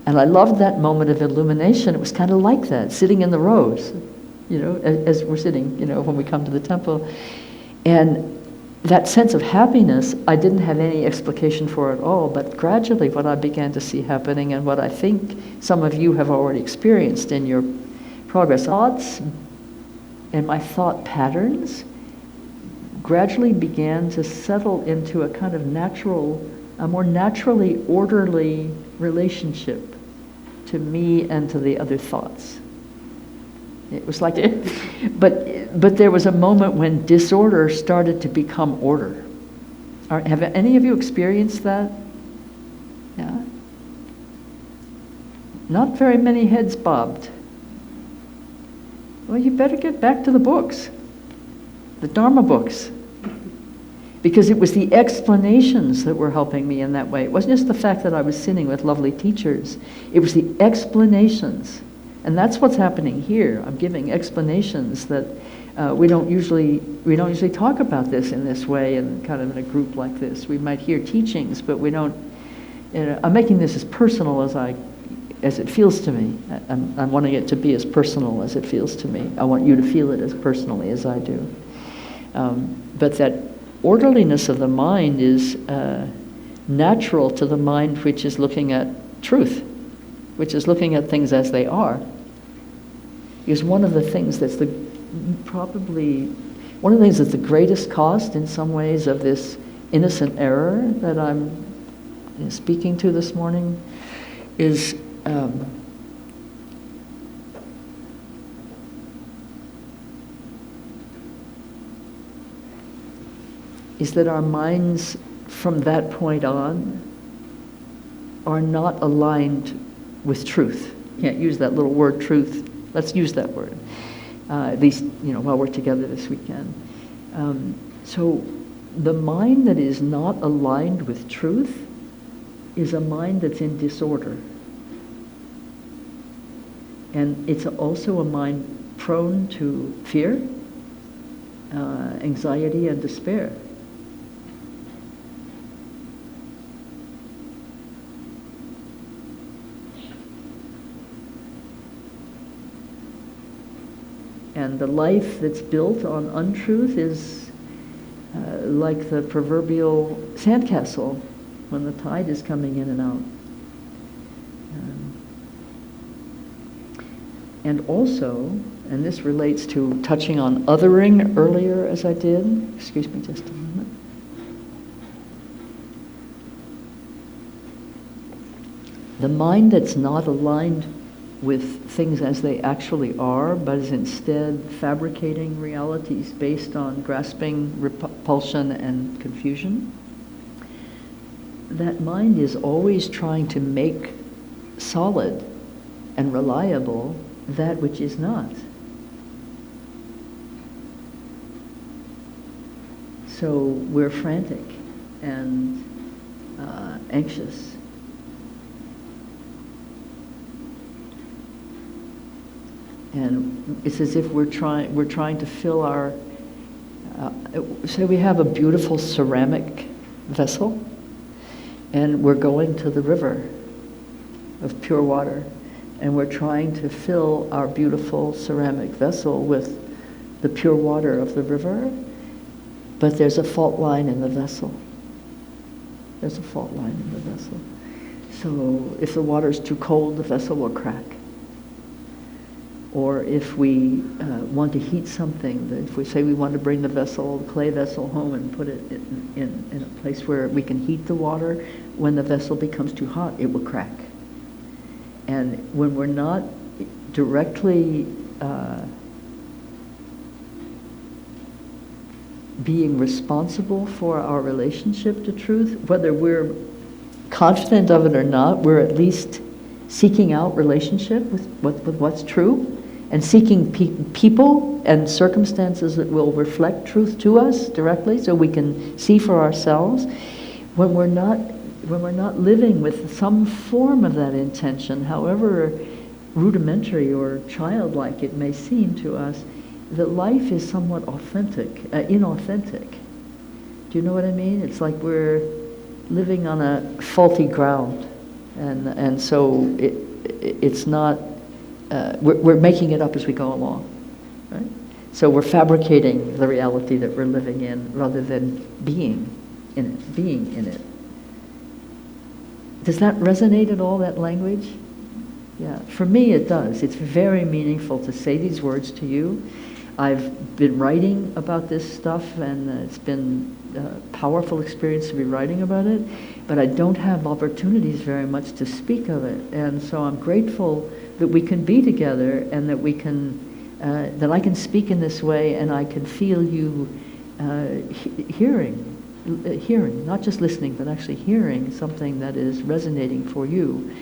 [SPEAKER 1] and I loved that moment of illumination. It was kind of like that, sitting in the rows, as we're sitting, when we come to the temple. And that sense of happiness, I didn't have any explication for at all, but gradually what I began to see happening, and what I think some of you have already experienced in your progress, thoughts and my thought patterns gradually began to settle into a kind of a more naturally orderly relationship to me and to the other thoughts. It was like, but there was a moment when disorder started to become order. Have any of you experienced that? Yeah? Not very many heads bobbed. Well, you better get back to the books, the Dharma books. Because it was the explanations that were helping me in that way. It wasn't just the fact that I was sitting with lovely teachers. It was the explanations. And that's what's happening here. I'm giving explanations that we don't usually talk about this in this way, and kind of in a group like this. We might hear teachings, but we don't. I'm making this as personal as it feels to me. I'm wanting it to be as personal as it feels to me. I want you to feel it as personally as I do. But that orderliness of the mind is natural to the mind which is looking at truth, which is looking at things as they are. Because one of the things that's the greatest cost in some ways of this innocent error that I'm speaking to this morning is that our minds from that point on are not aligned with truth. can't use that little word truth. Let's use that word, at least, while we're together this weekend. So the mind that is not aligned with truth is a mind that's in disorder. And it's also a mind prone to fear, anxiety, and despair. And the life that's built on untruth is like the proverbial sandcastle when the tide is coming in and out. And also, and this relates to touching on othering earlier as I did. Excuse me just a moment. The mind that's not aligned with things as they actually are, but is instead fabricating realities based on grasping, repulsion, and confusion, that mind is always trying to make solid and reliable that which is not. So we're frantic and anxious. And it's as if we're trying to fill our, say we have a beautiful ceramic vessel, and we're going to the river of pure water, and we're trying to fill our beautiful ceramic vessel with the pure water of the river, but there's a fault line in the vessel. There's a fault line in the vessel. So if the water's too cold, the vessel will crack. Or if we want to heat something, if we say we want to bring the clay vessel home and put it in a place where we can heat the water, when the vessel becomes too hot, it will crack. And when we're not directly being responsible for our relationship to truth, whether we're confident of it or not, we're at least seeking out relationship with what's true, and seeking people and circumstances that will reflect truth to us directly so we can see for ourselves. When we're not living with some form of that intention, however rudimentary or childlike it may seem to us, that life is somewhat inauthentic. Do you know what I mean? It's like we're living on a faulty ground, and so it's not. We're making it up as we go along, right? So we're fabricating the reality that we're living in rather than being in it. Does that resonate at all, that language? Yeah, for me it does. It's very meaningful to say these words to you. I've been writing about this stuff, and it's been a powerful experience to be writing about it, but I don't have opportunities very much to speak of it, and so I'm grateful that we can be together, and that we can, that I can speak in this way, and I can feel you hearing, not just listening, but actually hearing something that is resonating for you.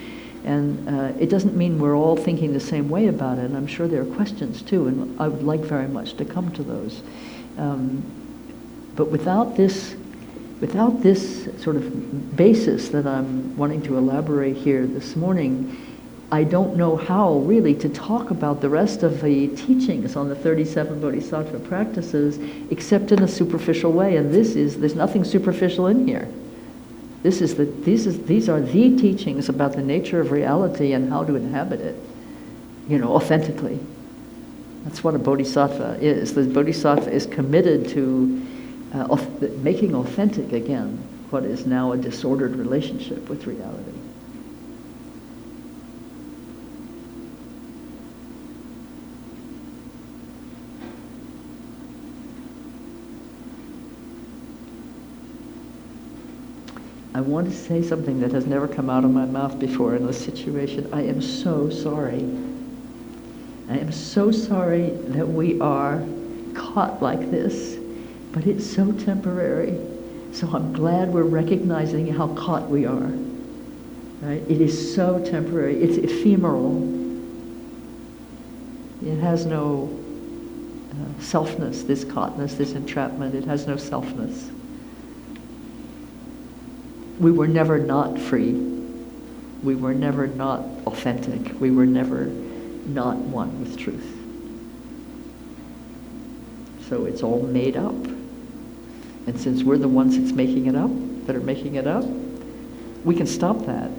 [SPEAKER 1] And it doesn't mean we're all thinking the same way about it, and I'm sure there are questions too, and I would like very much to come to those. But without this sort of basis that I'm wanting to elaborate here this morning, I don't know how really to talk about the rest of the teachings on the 37 Bodhisattva practices except in a superficial way, and there's nothing superficial in here. These are the teachings about the nature of reality and how to inhabit it, authentically. That's what a bodhisattva is. The bodhisattva is committed to making authentic again what is now a disordered relationship with reality. I want to say something that has never come out of my mouth before in this situation. I am so sorry. I am so sorry that we are caught like this, but it's so temporary. So I'm glad we're recognizing how caught we are. Right? It is so temporary. It's ephemeral. It has no selfness, this caughtness, this entrapment. It has no selfness. We were never not free. We were never not authentic. We were never not one with truth. So it's all made up. And since we're the ones that are making it up, we can stop that.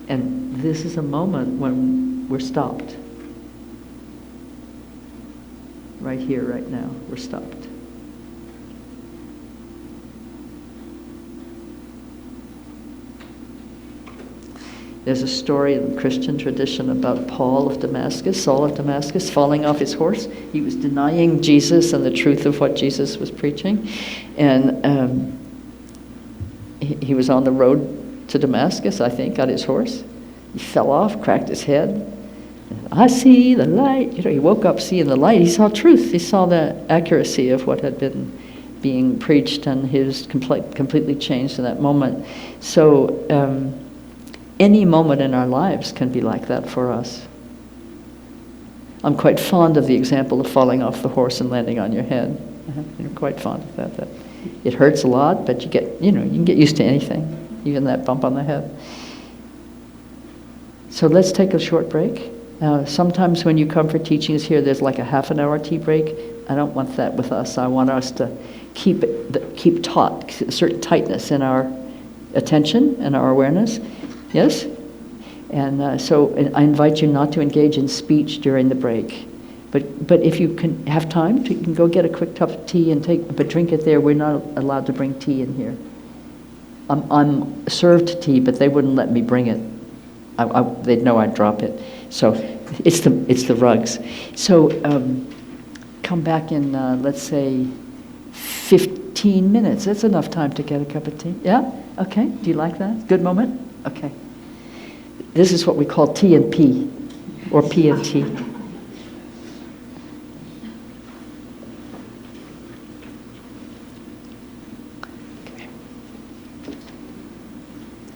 [SPEAKER 1] And this is a moment when we're stopped. Right here, right now, we're stopped. There's a story in the Christian tradition about Saul of Damascus, falling off his horse. He was denying Jesus and the truth of what Jesus was preaching. And he was on the road to Damascus, I think, on his horse. He fell off, cracked his head. I see the light. He woke up seeing the light. He saw truth. He saw the accuracy of what had been being preached, and he was completely changed in that moment. So any moment in our lives can be like that for us. I'm quite fond of the example of falling off the horse and landing on your head. I'm quite fond of that. It hurts a lot, but you can get used to anything, even that bump on the head. So let's take a short break. Sometimes when you come for teachings here, there's like a half an hour tea break. I don't want that with us. I want us to keep taut, a certain tightness in our attention and our awareness. Yes? And so I invite you not to engage in speech during the break. But if you can have time, you can go get a quick cup of tea and but drink it there. We're not allowed to bring tea in here. I'm served tea, but they wouldn't let me bring it. They'd know I'd drop it. So it's the rugs. So come back in, let's say, 15 minutes. That's enough time to get a cup of tea. Yeah? Okay. Do you like that? Good moment? Okay. This is what we call T and P, or P and T.